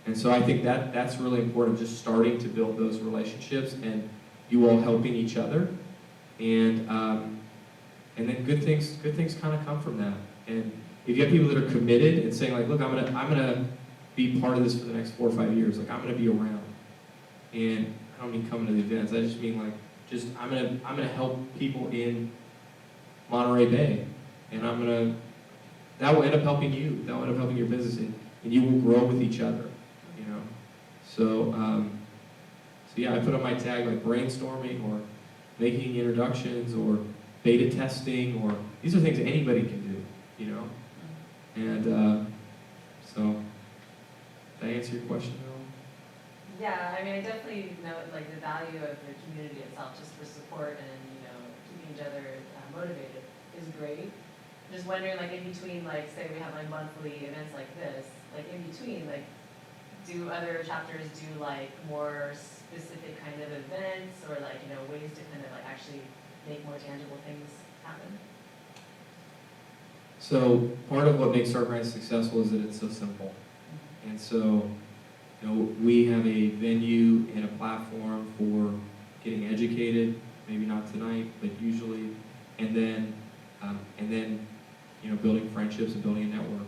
And so I think that's really important, just starting to build those relationships and you all helping each other. And then good things kind of come from that. And if you have people that are committed and saying like, look, I'm gonna be part of this for the next 4 or 5 years, like I'm gonna be around. And I don't mean coming to the events, I just mean like, I'm gonna help people in Monterey Bay. And that will end up helping you, that will end up helping your business, and you will grow with each other, So yeah, I put on my tag like brainstorming or making introductions or beta testing, or these are things anybody can do, And so, did I answer your question at all?
Yeah, I mean, I definitely know like the value of the community itself, just for support and keeping each other motivated is great. I'm just wondering, like in between, like say we have like monthly events like this, like in between, like do other chapters do like more specific kind of events or like ways to kind of like actually make more tangible things happen?
So part of what makes Startup Grind successful is that it's so simple. And so, we have a venue and a platform for getting educated, maybe not tonight, but usually, and then building friendships and building a network.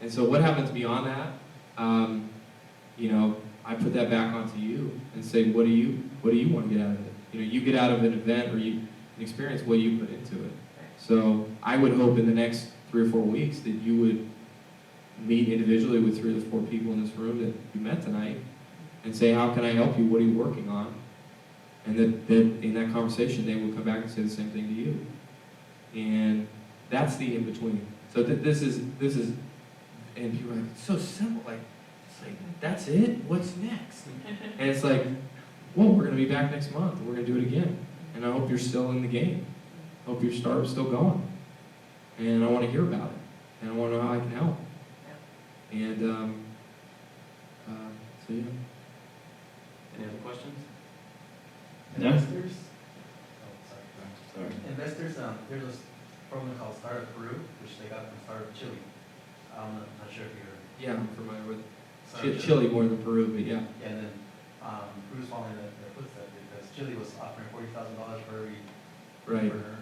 And so what happens beyond that, I put that back onto you and say, what do you want to get out of it? You get out of an event or an experience what you put into it. So I would hope in the next 3 or 4 weeks that you would meet individually with 3 or 4 people in this room that you met tonight and say, how can I help you? What are you working on? And that in that conversation, they will come back and say the same thing to you. And that's the in-between. So this is, and people are like, it's so simple. It's like, that's it? What's next? And it's like, well, we're going to be back next month. We're going to do it again. And I hope you're still in the game. I hope your startup's still going. And I want to hear about it. And I want to know how I can help. And so yeah.
Any other questions?
No.
Investors,
Sorry.
investors, there's a program called Startup Peru, which they got from Startup Chile. I'm not sure if you're.
Yeah, I'm familiar with
Startup
Chile more than Peru, but yeah.
Yeah, and then Peru's following their footsteps because Chile was offering $40,000 for every
Right.
entrepreneur.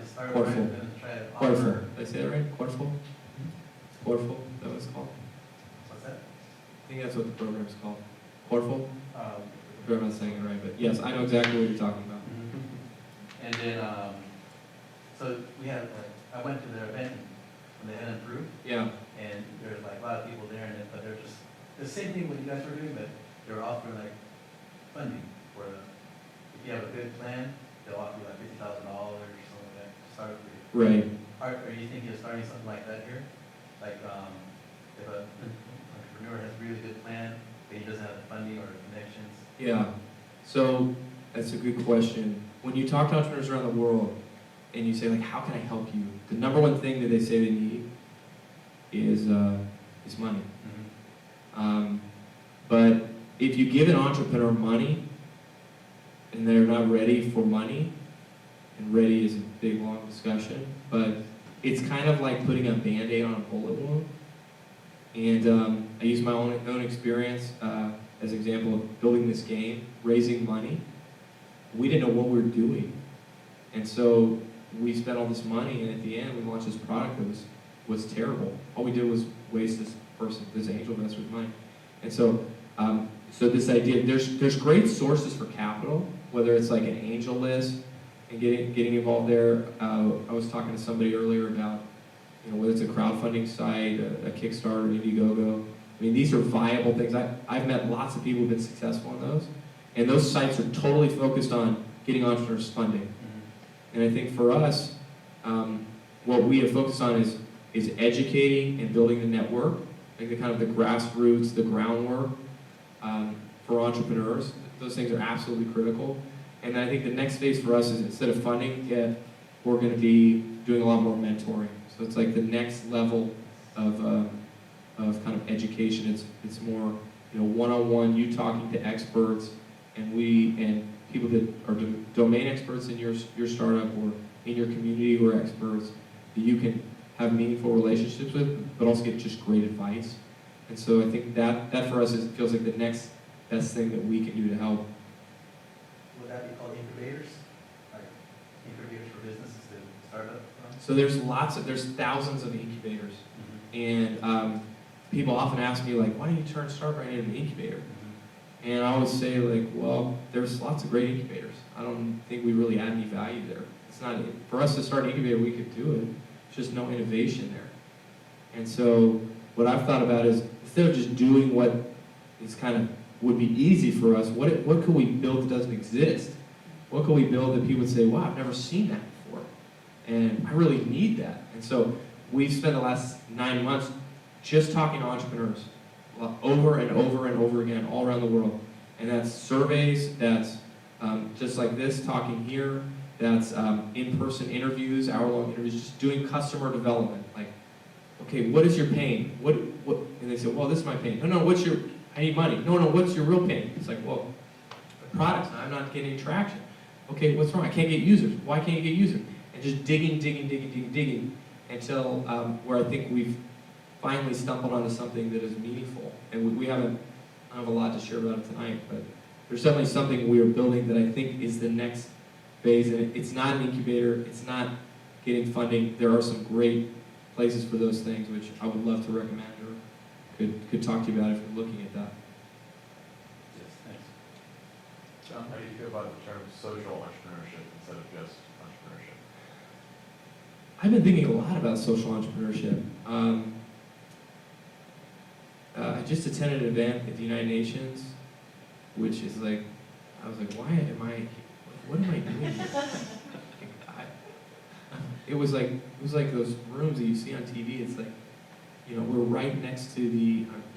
Is Startup
Corfu.
Grind going to try to
Corfu.
offer?
Did I say that right? Corfu? Corfu, is that what it's called?
What's that?
I think that's what the program's called. Corfu?
Um,
If I'm not saying it right, but yes, I know exactly what you're talking about.
And then, so we had, I went to their event when they had in Peru,
Yeah,
and there's like a lot of people there, but they're just, the same thing what you guys were doing, but they were offering like funding for, if you have a good plan, they'll offer you like $50,000 or something like that to start with.
right.
Are you thinking of starting something like that here? Like, if an entrepreneur has a really good plan, but he doesn't have the funding or the connections?
Yeah, so that's a good question. When you talk to entrepreneurs around the world and you say, like, how can I help you? The number one thing that they say they need is money. But if you give an entrepreneur money and they're not ready for money, and ready is a big, long discussion, but it's kind of like putting a Band-Aid on a bullet wound. And I use my own experience as an example of building this game, raising money. We didn't know what we were doing. And so we spent all this money, and at the end, we launched this product that was terrible. All we did was waste this angel investor's money. And so, so this idea, there's great sources for capital, whether it's like an angel list and getting involved there. I was talking to somebody earlier about, whether it's a crowdfunding site, a Kickstarter, Indiegogo, I mean, these are viable things. I've met lots of people who've been successful in those, and those sites are totally focused on getting entrepreneurs funding. And I think for us, what we have focused on is educating and building the network, like the kind of the grassroots, the groundwork for entrepreneurs. Those things are absolutely critical. And then I think the next phase for us is instead of funding it, we're going to be doing a lot more mentoring. So it's like the next level of kind of education. It's more, you know, one-on-one, you talking to experts, and people that are domain experts in your startup or in your community who are experts that you can have meaningful relationships with, but also get just great advice. And so I think that for us feels like the next best thing that we can do to help.
Would that be called incubators? Like incubators for businesses to start up from?
So there's thousands of incubators, and people often ask me like, why don't you turn Starbright into an incubator? And I always say like, well, there's lots of great incubators. I don't think we really add any value there. It's not, for us to start an incubator, we could do it. There's just no innovation there. And so what I've thought about is instead of just doing what is kind of would be easy for us, what could we build that doesn't exist? What could we build that people would say, wow, I've never seen that before, and I really need that. And so we've spent the last 9 months just talking to entrepreneurs over and over and over again all around the world. And that's surveys, that's just like this, talking here, that's in-person interviews, hour-long interviews, just doing customer development. Like, okay, what is your pain? What? And they say, well, this is my pain. No, I need money. No, what's your real pain? It's like, well, the products, I'm not getting traction. Okay, what's wrong? I can't get users. Why can't you get users? And just digging until where I think we've finally stumbled onto something that is meaningful. And I don't have a lot to share about it tonight, but there's definitely something we are building that I think is the next phase. And it's not an incubator, it's not getting funding. There are some great places for those things, which I would love to recommend or could talk to you about if you're looking at that.
Yes, thanks.
John, how do you feel about the term social entrepreneurship instead of just entrepreneurship?
I've been thinking a lot about social entrepreneurship. I just attended an event at the United Nations, which is like, I was like, what am I doing here? It was like those rooms that you see on TV. It's like, you know, we're right next to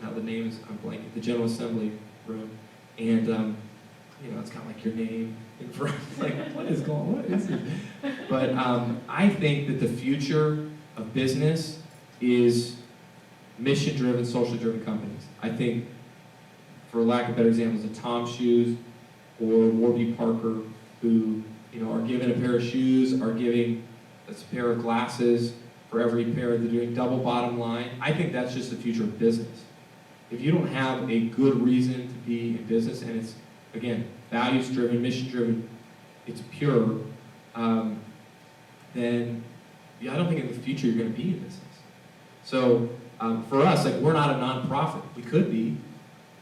now the name is, I'm blanking, the General Assembly room, and you know, it's got like your name in front. It's like, what is it? But I think that the future of business is mission-driven, socially driven companies. I think, for lack of better examples, the Tom Shoes or Warby Parker, who, you know, are given a pair of shoes, are giving a pair of glasses for every pair. They're doing double bottom line. I think that's just the future of business. If you don't have a good reason to be in business, and it's, again, values-driven, mission-driven, it's pure, then I don't think in the future you're going to be in business. So for us, like, we're not a nonprofit. We could be.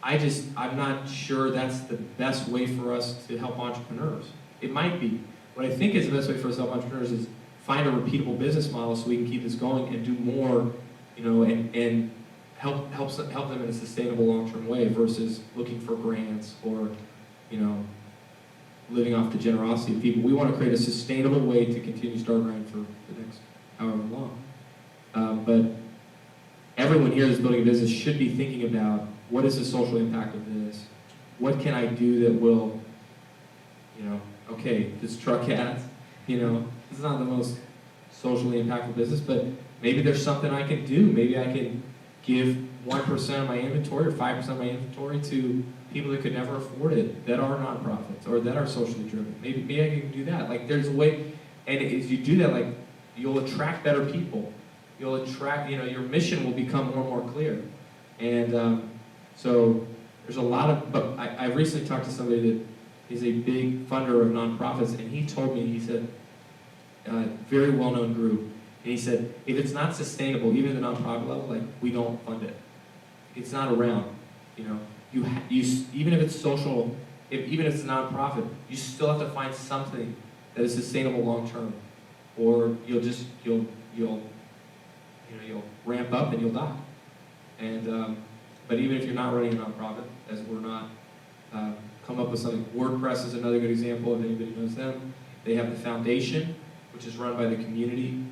I'm not sure that's the best way for us to help entrepreneurs. It might be. What I think is the best way for us to help entrepreneurs is find a repeatable business model so we can keep this going and do more, you know, and help them in a sustainable long-term way versus looking for grants or, you know, living off the generosity of people. We want to create a sustainable way to continue Stargrind for the next however long. But everyone here that's building a business should be thinking about, what is the social impact of this? What can I do that will, you know, okay, this truck has, you know, this is not the most socially impactful business, but maybe there's something I can do. Maybe I can give 1% of my inventory or 5% of my inventory to people that could never afford it, that are nonprofits or that are socially driven. Maybe I can do that. Like, there's a way, and if you do that, like, you'll attract better people. You'll attract, you know, your mission will become more and more clear. And so there's a lot of, but I recently talked to somebody that is a big funder of nonprofits, and he told me, he said, very well-known group, and he said, if it's not sustainable, even at the nonprofit level, like, we don't fund it. It's not around, you know. Even if it's social, even if it's a nonprofit, you still have to find something that is sustainable long-term, or you'll ramp up and you'll die. And But even if you're not running a nonprofit, as we're not, come up with something. WordPress is another good example, if anybody knows them. They have the foundation, which is run by the community,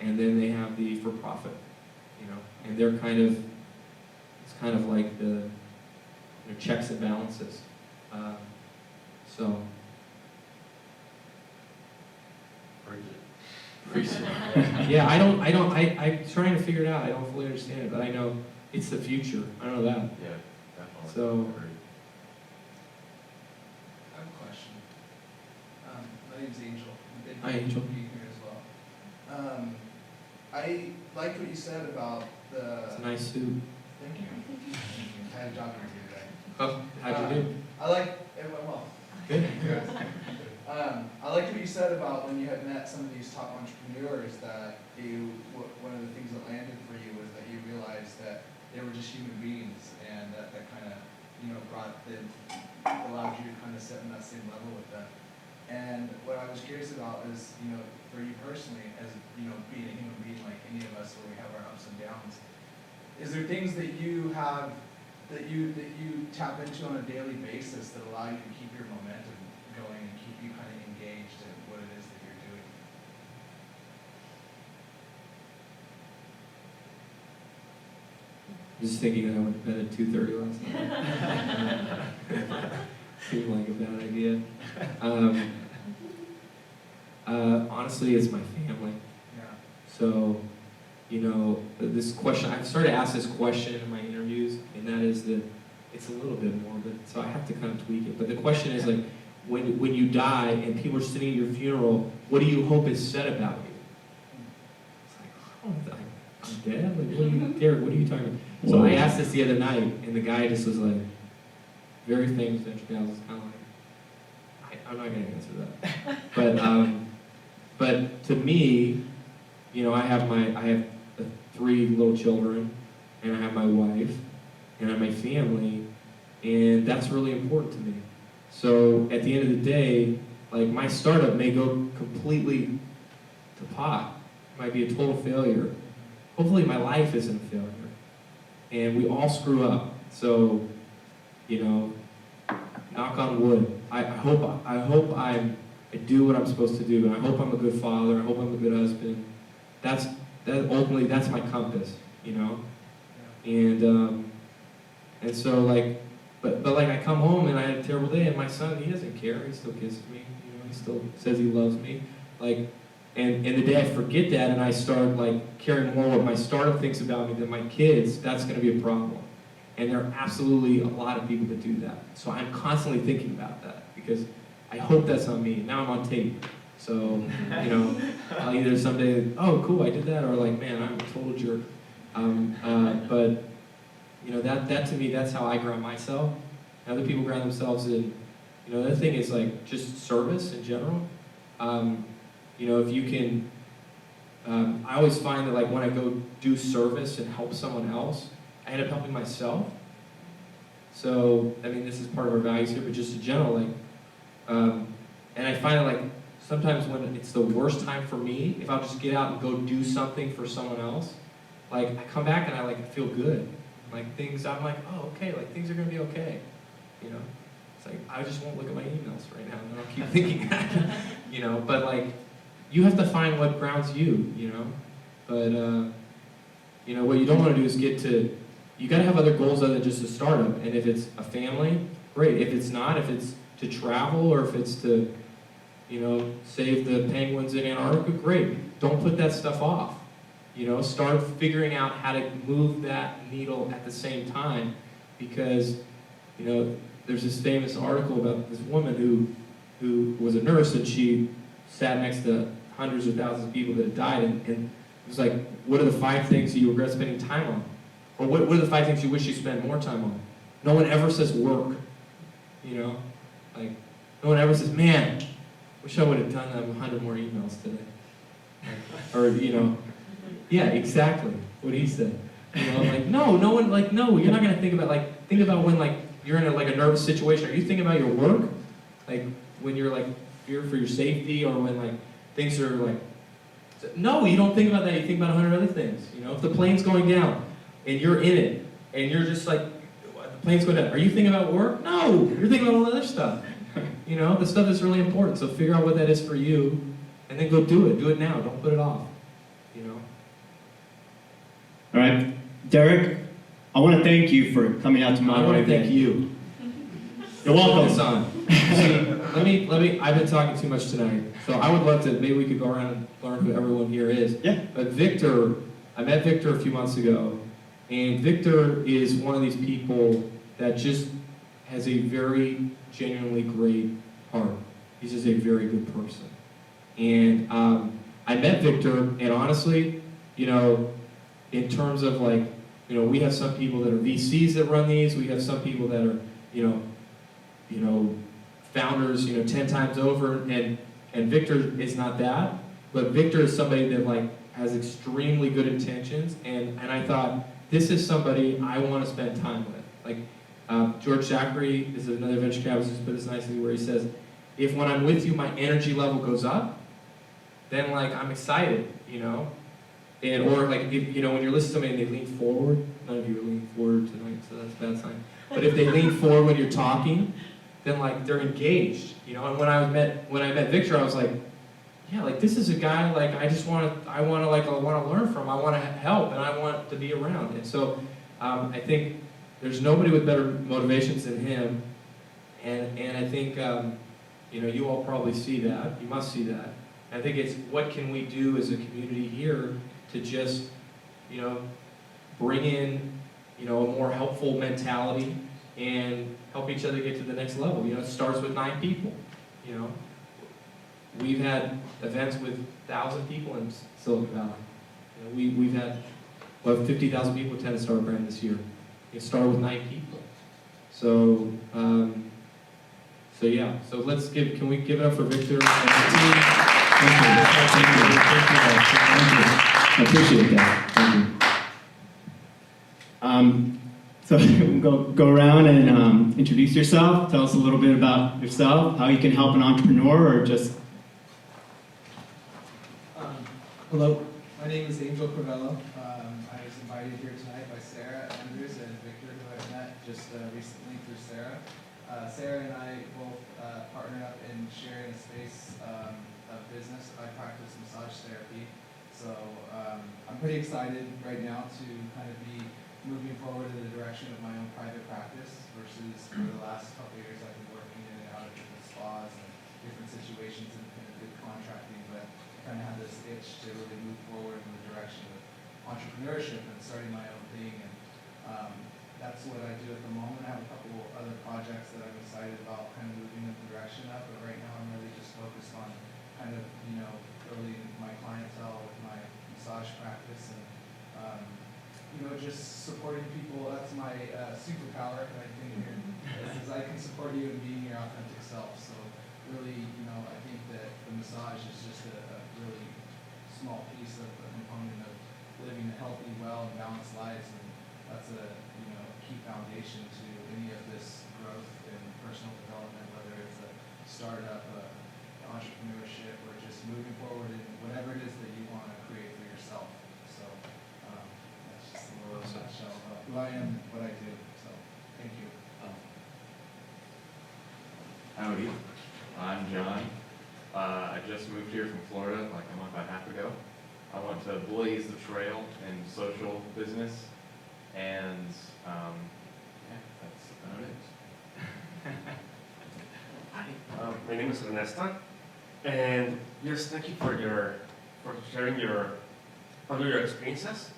and then they have the for-profit, and they're it's kind of like the checks and balances. So. Yeah, I'm trying to figure it out. I don't fully understand it, but I know it's the future. I know that.
Yeah, definitely.
So.
Agreed.
I have a question. My name's Angel.
Hi, Angel.
Being here as well. I liked what you said about the.
It's a nice suit.
Thank you. I had a job interview today.
Oh, how'd you do?
It went well.
Good.
I liked what you said about when you had met some of these top entrepreneurs that one of the things that landed for you was that you realized that they were just human beings, and that kind of allowed you to kind of sit in that same level with them. And what I was curious about is, for you personally, as being a human being like any of us, where we have our ups and downs, is there things that you have that you tap into on a daily basis that allow you to keep your momentum going and keep you kind of engaged in what it is that you're doing?
Just thinking that I went to bed at 2:30 last night. Seemed like a bad idea. Honestly, it's my family.
Yeah.
So, this question, I've started to ask this question in my interviews, and that is that it's a little bit morbid, so I have to kind of tweak it. But the question is like, when you die and people are sitting at your funeral, what do you hope is said about you? It's like, I'm dead? Like, Derek, what are you talking about? So I asked this the other night, and the guy just was like, very famous venture capitalist, kind of like, I'm not going to answer that. But to me, I have 3 little children, and I have my wife, and I have my family, and that's really important to me. So at the end of the day, like, my startup may go completely to pot. It might be a total failure. Hopefully my life isn't a failure. And we all screw up. So, knock on wood. I hope I do what I'm supposed to do, and I hope I'm a good father. I hope I'm a good husband. Ultimately that's my compass, And so like, but like I come home and I had a terrible day, and my son, he doesn't care. He still kisses me. He still says he loves me. Like, and the day I forget that and I start like caring more what my startup thinks about me than my kids, that's going to be a problem. And there are absolutely a lot of people that do that. So I'm constantly thinking about that because I hope that's not me. Now I'm on tape. So, I'll either someday, oh, cool, I did that, or like, man, I'm a total jerk. But, that to me, that's how I ground myself. Other people ground themselves in, the other thing is like just service in general. If you can, I always find that like when I go do service and help someone else, I end up helping myself. So, this is part of our values here, but just in general, like, and I find that like, sometimes when it's the worst time for me, if I'll just get out and go do something for someone else, like I come back and I like feel good. Like I'm like, oh, okay, like things are gonna be okay. It's like, I just won't look at my emails right now, and I'll keep thinking that, but like, you have to find what grounds you, But, what you don't want to do is you gotta have other goals other than just a startup. And if it's a family, great. If it's not, if it's to travel or if it's to, save the penguins in Antarctica, great. Don't put that stuff off. Start figuring out how to move that needle at the same time, because, there's this famous article about this woman who was a nurse, and she sat next to hundreds of thousands of people that had died, and it was like, what are the 5 things you regret spending time on? Or what are the 5 things you wish you spent more time on? No one ever says work, Like, no one ever says, man, wish I would have done 100 more emails today. Or, yeah, exactly what he said. Like, no one, like, no, you're not going to think about when, like, you're in a nervous situation. Are you thinking about your work? Like, when you're, like, fear for your safety, or when, like, things are, like, no, you don't think about that. You think about 100 other things. If the plane's going down and you're in it and you're just, like, planes go down. Are you thinking about work? No, you're thinking about all the other stuff. You know, the stuff that's really important. So figure out what that is for you, and then go do it. Do it now. Don't put it off. You know.
All right, Derek, I want to thank you for coming out to
I
Monterey.
want to thank you.
You're welcome.
This on. See, let me. I've been talking too much tonight, so I would love to. Maybe we could go around and learn who everyone here is.
Yeah.
But Victor, I met Victor a few months ago, and Victor is one of these people that just has a very genuinely great heart. He's just a very good person. And I met Victor, and honestly, you know, in terms of like, you know, we have some people that are VCs that run these. We have some people that are, you know, founders, 10 times over, and Victor is not that, but Victor is somebody that like has extremely good intentions, and I thought, this is somebody I want to spend time with. Like, George Zachary is another venture capitalist, but it's nicely where he says, if when I'm with you, my energy level goes up, then like I'm excited, you know? And, or like, if, when you're listening to somebody and they lean forward, none of you are leaning forward tonight, so that's a bad sign. But if they lean forward when you're talking, then like they're engaged, you know? And when I met Victor, I was like, yeah, like this is a guy like I want to learn from, I want to help, and I want to be around. And so I think there's nobody with better motivations than him, and I think you all probably see that. You must see that. I think it's what can we do as a community here to just bring in a more helpful mentality and help each other get to the next level. It starts with 9 people. We've had events with 1,000 people in Silicon Valley. We've had 50,000 people attend a startup brand this year. It started with 9 people. So yeah. So can we give it up for Victor and the team?
I appreciate that. Thank you. So go around and introduce yourself. Tell us a little bit about yourself, how you can help an entrepreneur, or just.
Hello, my name is Angel Crivello. I was invited here tonight by Sarah Andersen and Victor, who I met just recently through Sarah. Sarah and I both partnered up in sharing a space of business. I practice massage therapy, so I'm pretty excited right now to kind of be moving forward in the direction of my own private practice versus for the last couple of years I've been working in and out of different spas and different situations and good contracting, but kind of have this itch to really move forward in the direction of entrepreneurship and starting my own thing, and that's what I do at the moment. I have a couple other projects that I'm excited about kind of moving in the direction of, but right now I'm really just focused on kind of, building my clientele with my massage practice and, just supporting people. That's my superpower, I think, is I can support you in being your authentic self. So really, I think that the massage is just a really small piece of a component of living a healthy, well, and balanced lives, and that's a key foundation to any of this growth in personal development, whether it's a startup, entrepreneurship, or just moving forward in whatever it is that you want to create for yourself. So that's just a little nutshell about who I am, what I do. So thank you.
Howdy, I'm John. I just moved here from Florida like a month and a half ago. I want to blaze the trail in social business, and that's about it.
Hi, my name is Ernesto, and yes, thank you for sharing all your experiences,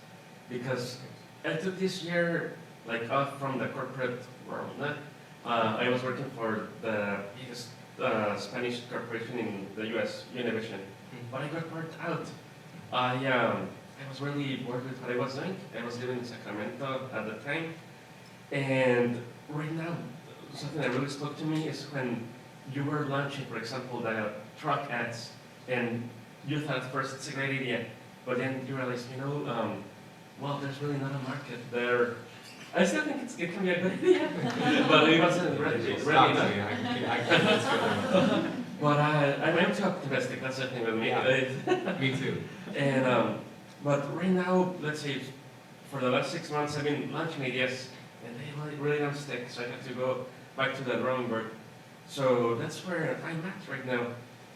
because I took this year like off from the corporate world. I was working for the biggest Spanish corporation in the U.S., Univision, but I got burnt out. I was really bored with what I was doing. I was living in Sacramento at the time, and right now, something that really spoke to me is when you were launching, for example, the truck ads, and you thought at first it's a great idea, but then you realized, well, there's really not a market there. I still think it can be a good idea, but it wasn't really enough. But I'm too optimistic, that's the thing with me.
Yeah. Me too.
And but right now, let's say, for the last 6 months, I've been launching ideas, and they really don't stick, so I have to go back to the drawing board. So that's where I'm at right now.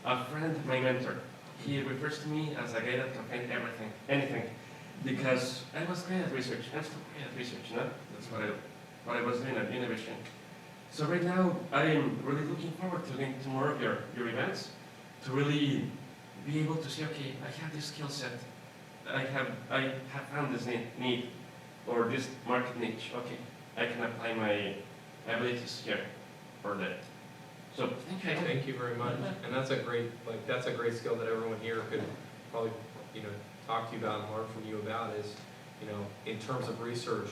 A friend, my mentor, he refers to me as a guy that can find everything, anything, because I was great at research. I'm still great at research, you know? That's what I was doing at university. So right now, I'm really looking forward to going to more of your events, to really be able to say, okay, I have this skill set, I have found this need, or this market niche. Okay, I can apply my abilities here for that. So thank you.
Thank you very much. And that's a great skill that everyone here could probably, talk to you about and learn from you about is, in terms of research,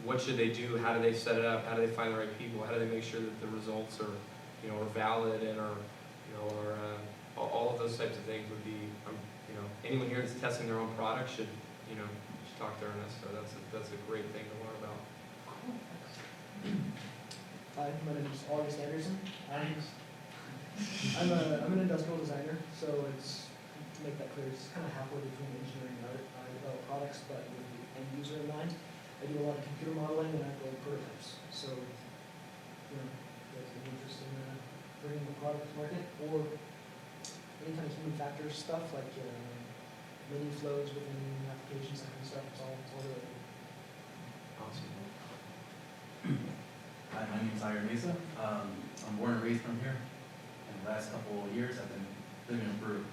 what should they do? How do they set it up? How do they find the right people? How do they make sure that the results are, are valid and are, all of those types of things would be, anyone here that's testing their own product should talk to Ernesto. That's a great thing to learn about.
Hi, my name is August Andersen. I'm an industrial designer, so it's, to make that clear, it's kind of halfway between engineering and art. I develop products, but with the end user in mind. I do a lot of computer modeling and I build prototypes. So, there's an interest in bringing the product to market, or any kind of human factors stuff like mini flows within applications, that kind of stuff. It's all related.
Awesome.
Hi, my name is Ira Mesa. I'm born and raised from here. And the last couple of years, I've been living in Peru.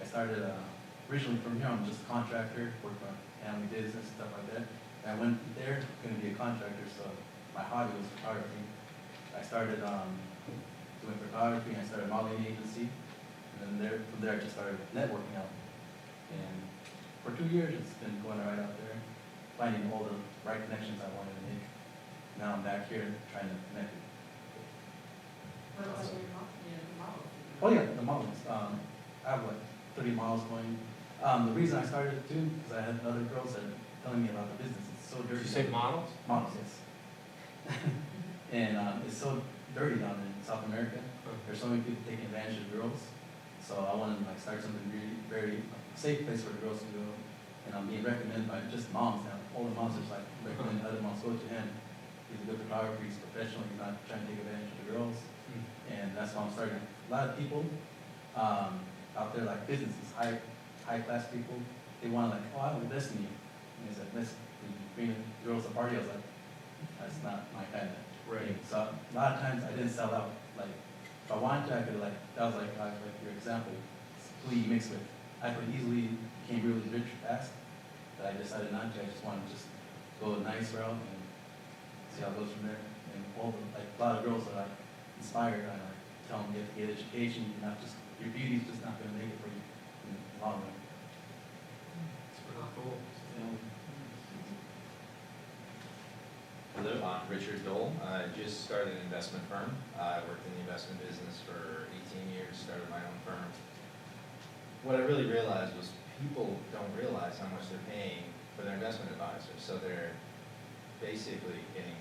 I started originally from here. I'm just a contractor, work on family business, stuff like that. And I went there, going to be a contractor, so my hobby was photography. I started doing photography, and I started a modeling agency. And then from there, I just started networking out. And for 2 years, it's been going right out there, finding all the right connections I wanted to make. Now I'm back here trying to connect it.
What about your models?
Oh yeah, the models. I have like 30 models going. The reason I started it too, because I had other girls that were telling me about the business. It's so dirty.
Did you say models?
Models, yes. And it's so dirty down in South America. There's so many people taking advantage of girls. So I wanted to like start something really very safe place for the girls to go. And I'm being recommended by just moms now. All the moms are like recommending other moms go to him. He's a good photographer, he's professional, he's not trying to take advantage of the girls. And that's why I'm starting. A lot of people out there, like businesses, high class people, they want to like, oh, I want to invest in you. And he's like, listen, you bring girls to party. I was like, that's not my kind of thing. So a lot of times I didn't sell out. Like if I wanted to, I could like, that was like your example, who you mix with. I could easily became really rich fast, but I decided not to. I just wanted to just go a nice route and see how it goes from there. And all the, like a lot of girls are like inspired. I like tell them you have to get education. You're not just, your beauty's just not going to make it for you in the long run.
It's pretty cool.
Hello, I'm Richard Dole. I just started an investment firm. I worked in the investment business for 18 years, started my own firm. What I really realized was people don't realize how much they're paying for their investment advisor. So they're basically getting,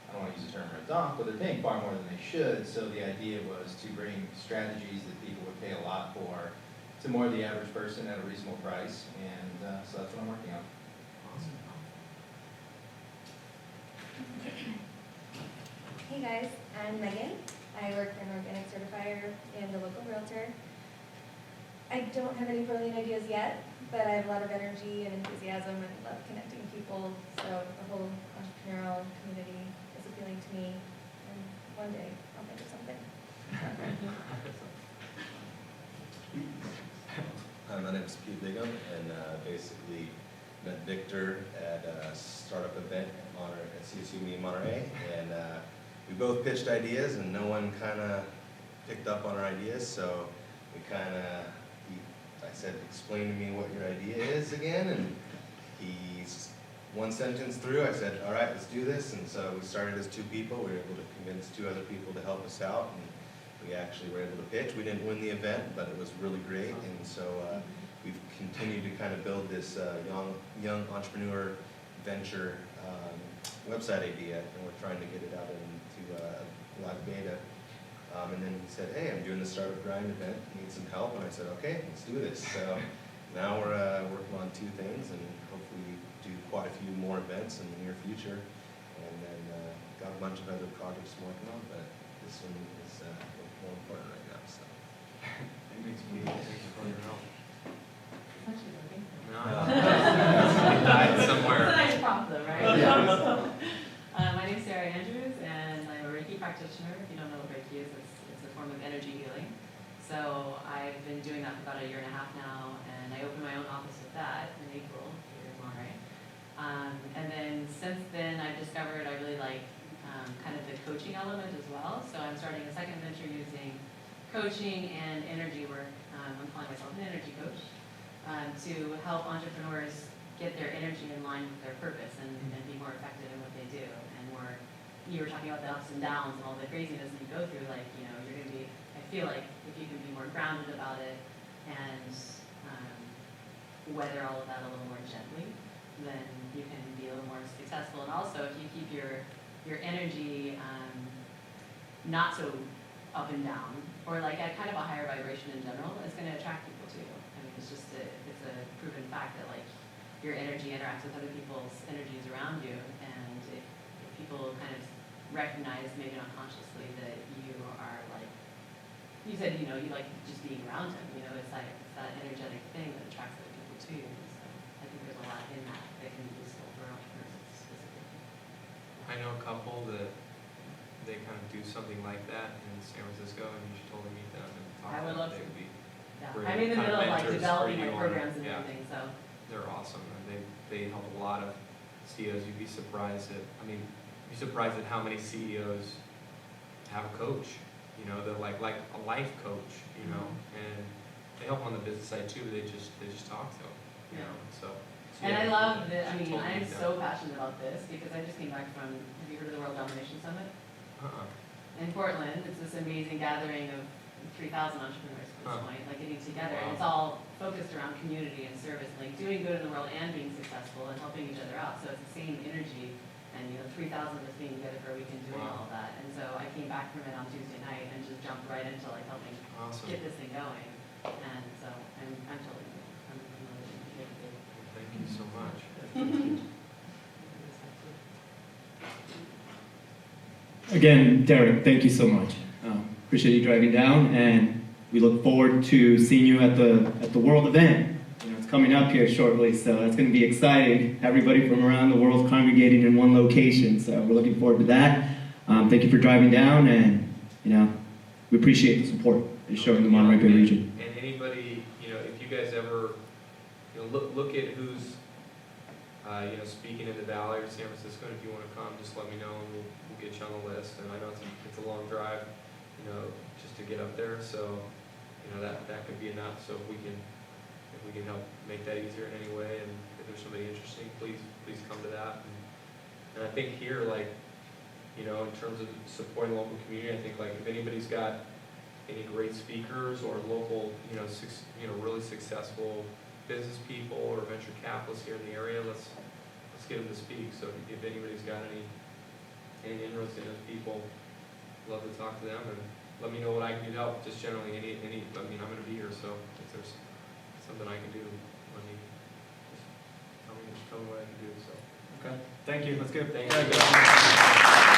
I don't want to use the term ripped off, but they're paying far more than they should. So the idea was to bring strategies that people would pay a lot for to more the average person at a reasonable price. And so that's what I'm working on.
Hey guys, I'm Megan. I work for an organic certifier and a local realtor. I don't have any brilliant ideas yet, but I have a lot of energy and enthusiasm and love connecting people. So the whole entrepreneurial community is appealing to me, and one day I'll think of something.
Hi, my name is Pete Bigham, and basically met Victor at a startup event at CSU Monterey, and we both pitched ideas, and no one kind of picked up on our ideas, so we I said, explain to me what your idea is again, and he's one sentence through, I said, all right, let's do this, and so we started as two people. We were able to convince two other people to help us out, and we actually were able to pitch. We didn't win the event, but it was really great, and so we've continued to kind of build this young entrepreneur venture website idea, and we're trying to get it out into live beta. And then he said, hey, I'm doing the Startup Grind event, need some help? And I said, okay, let's do this. So now we're working on two things, and hopefully do quite a few more events in the near future. And then got a bunch of other projects I'm working on, but this one is more important right now. So.
It makes me for your help.
It's actually working.
No, it died somewhere.
It's a nice prop though, right?
Yeah.
My name's Sarah Andrews, and I'm a Reiki practitioner. If you don't know what Reiki is, it's a form of energy healing. So I've been doing that for about a year and a half now, and I opened my own office with that in April here in Monterey. And then since then, I've discovered I really like kind of the coaching element as well. So I'm starting a second venture using coaching and energy work. I'm calling myself an energy coach to help entrepreneurs get their energy in line with their purpose and be more effective in what they do. And more, you were talking about the ups and downs and all the craziness that you go through. Like, you know, you're going to be, I feel like if you can be more grounded about it and weather all of that a little more gently, then you can be a little more successful. And also, if you keep your energy not so up and down, or like at kind of a higher vibration in general, it's going to attract people to you. I mean, it's just it's a proven fact that like your energy interacts with other people's energies around you, and if people kind of recognize, maybe not consciously, that you are like, you said, you know, you like just being around him, you know, it's like it's that energetic thing that attracts other people to you. So I think there's a lot in that that can be useful for entrepreneurs specifically.
I know a couple that they kind of do something like that in San Francisco, and you should totally meet them and talk
I
to
would
them.
love
They
to.
would be
Yeah,
great
I'm in the
kind of
middle of like
mentors for
developing
you
my
on-
programs and
yeah.
everything, so.
They're awesome, and they help a lot of CEOs. You'd be surprised at, I mean, you'd be surprised at how many CEOs have a coach, you know, they're like a life coach, you know, and they help on the business side too, they just talk to them, you know, so.
And I
yeah,
love that, I mean,
totally
I am
meet them.
so passionate about this because I just came back from, have you heard of the World Domination Summit? In Portland. It's this amazing gathering of 3,000 entrepreneurs at this point, like getting together. And it's all focused around community and service, like doing good in the world and being successful and helping each other out. So it's the same energy, and you know, 3,000 of us being together for a weekend doing all of that. And so I came back from it on Tuesday night and just jumped right into like helping
Awesome.
get this thing going. And so I'm totally, I'm really make it big.
Thank you so much.
Again, Derek, thank you so much. Appreciate you driving down, and we look forward to seeing you at the World event. You know, it's coming up here shortly, so that's going to be exciting. Everybody from around the world congregating in one location, so we're looking forward to that. Thank you for driving down, and you know, we appreciate the support that you're showing the Monterey Bay region.
And anybody, you know, if you guys ever, you know, look at who's, you know, speaking in the Valley or San Francisco, and if you want to come, just let me know, and we'll get you on the list. And I know it's a long drive, you know, just to get up there, so, you know, that could be enough. So if we can help make that easier in any way, and if there's somebody interesting, please come to that. And I think here, like, you know, in terms of supporting the local community, I think like if anybody's got any great speakers or local, you know, really successful business people or venture capitalists here in the area, let's get them to speak. So if anybody's got any inroads in those people, love to talk to them, and let me know what I can do to help. Just generally I mean, I'm going to be here, so if there's something I can do, just tell me what I can do. So
Okay, thank you. Let's go.
thank you.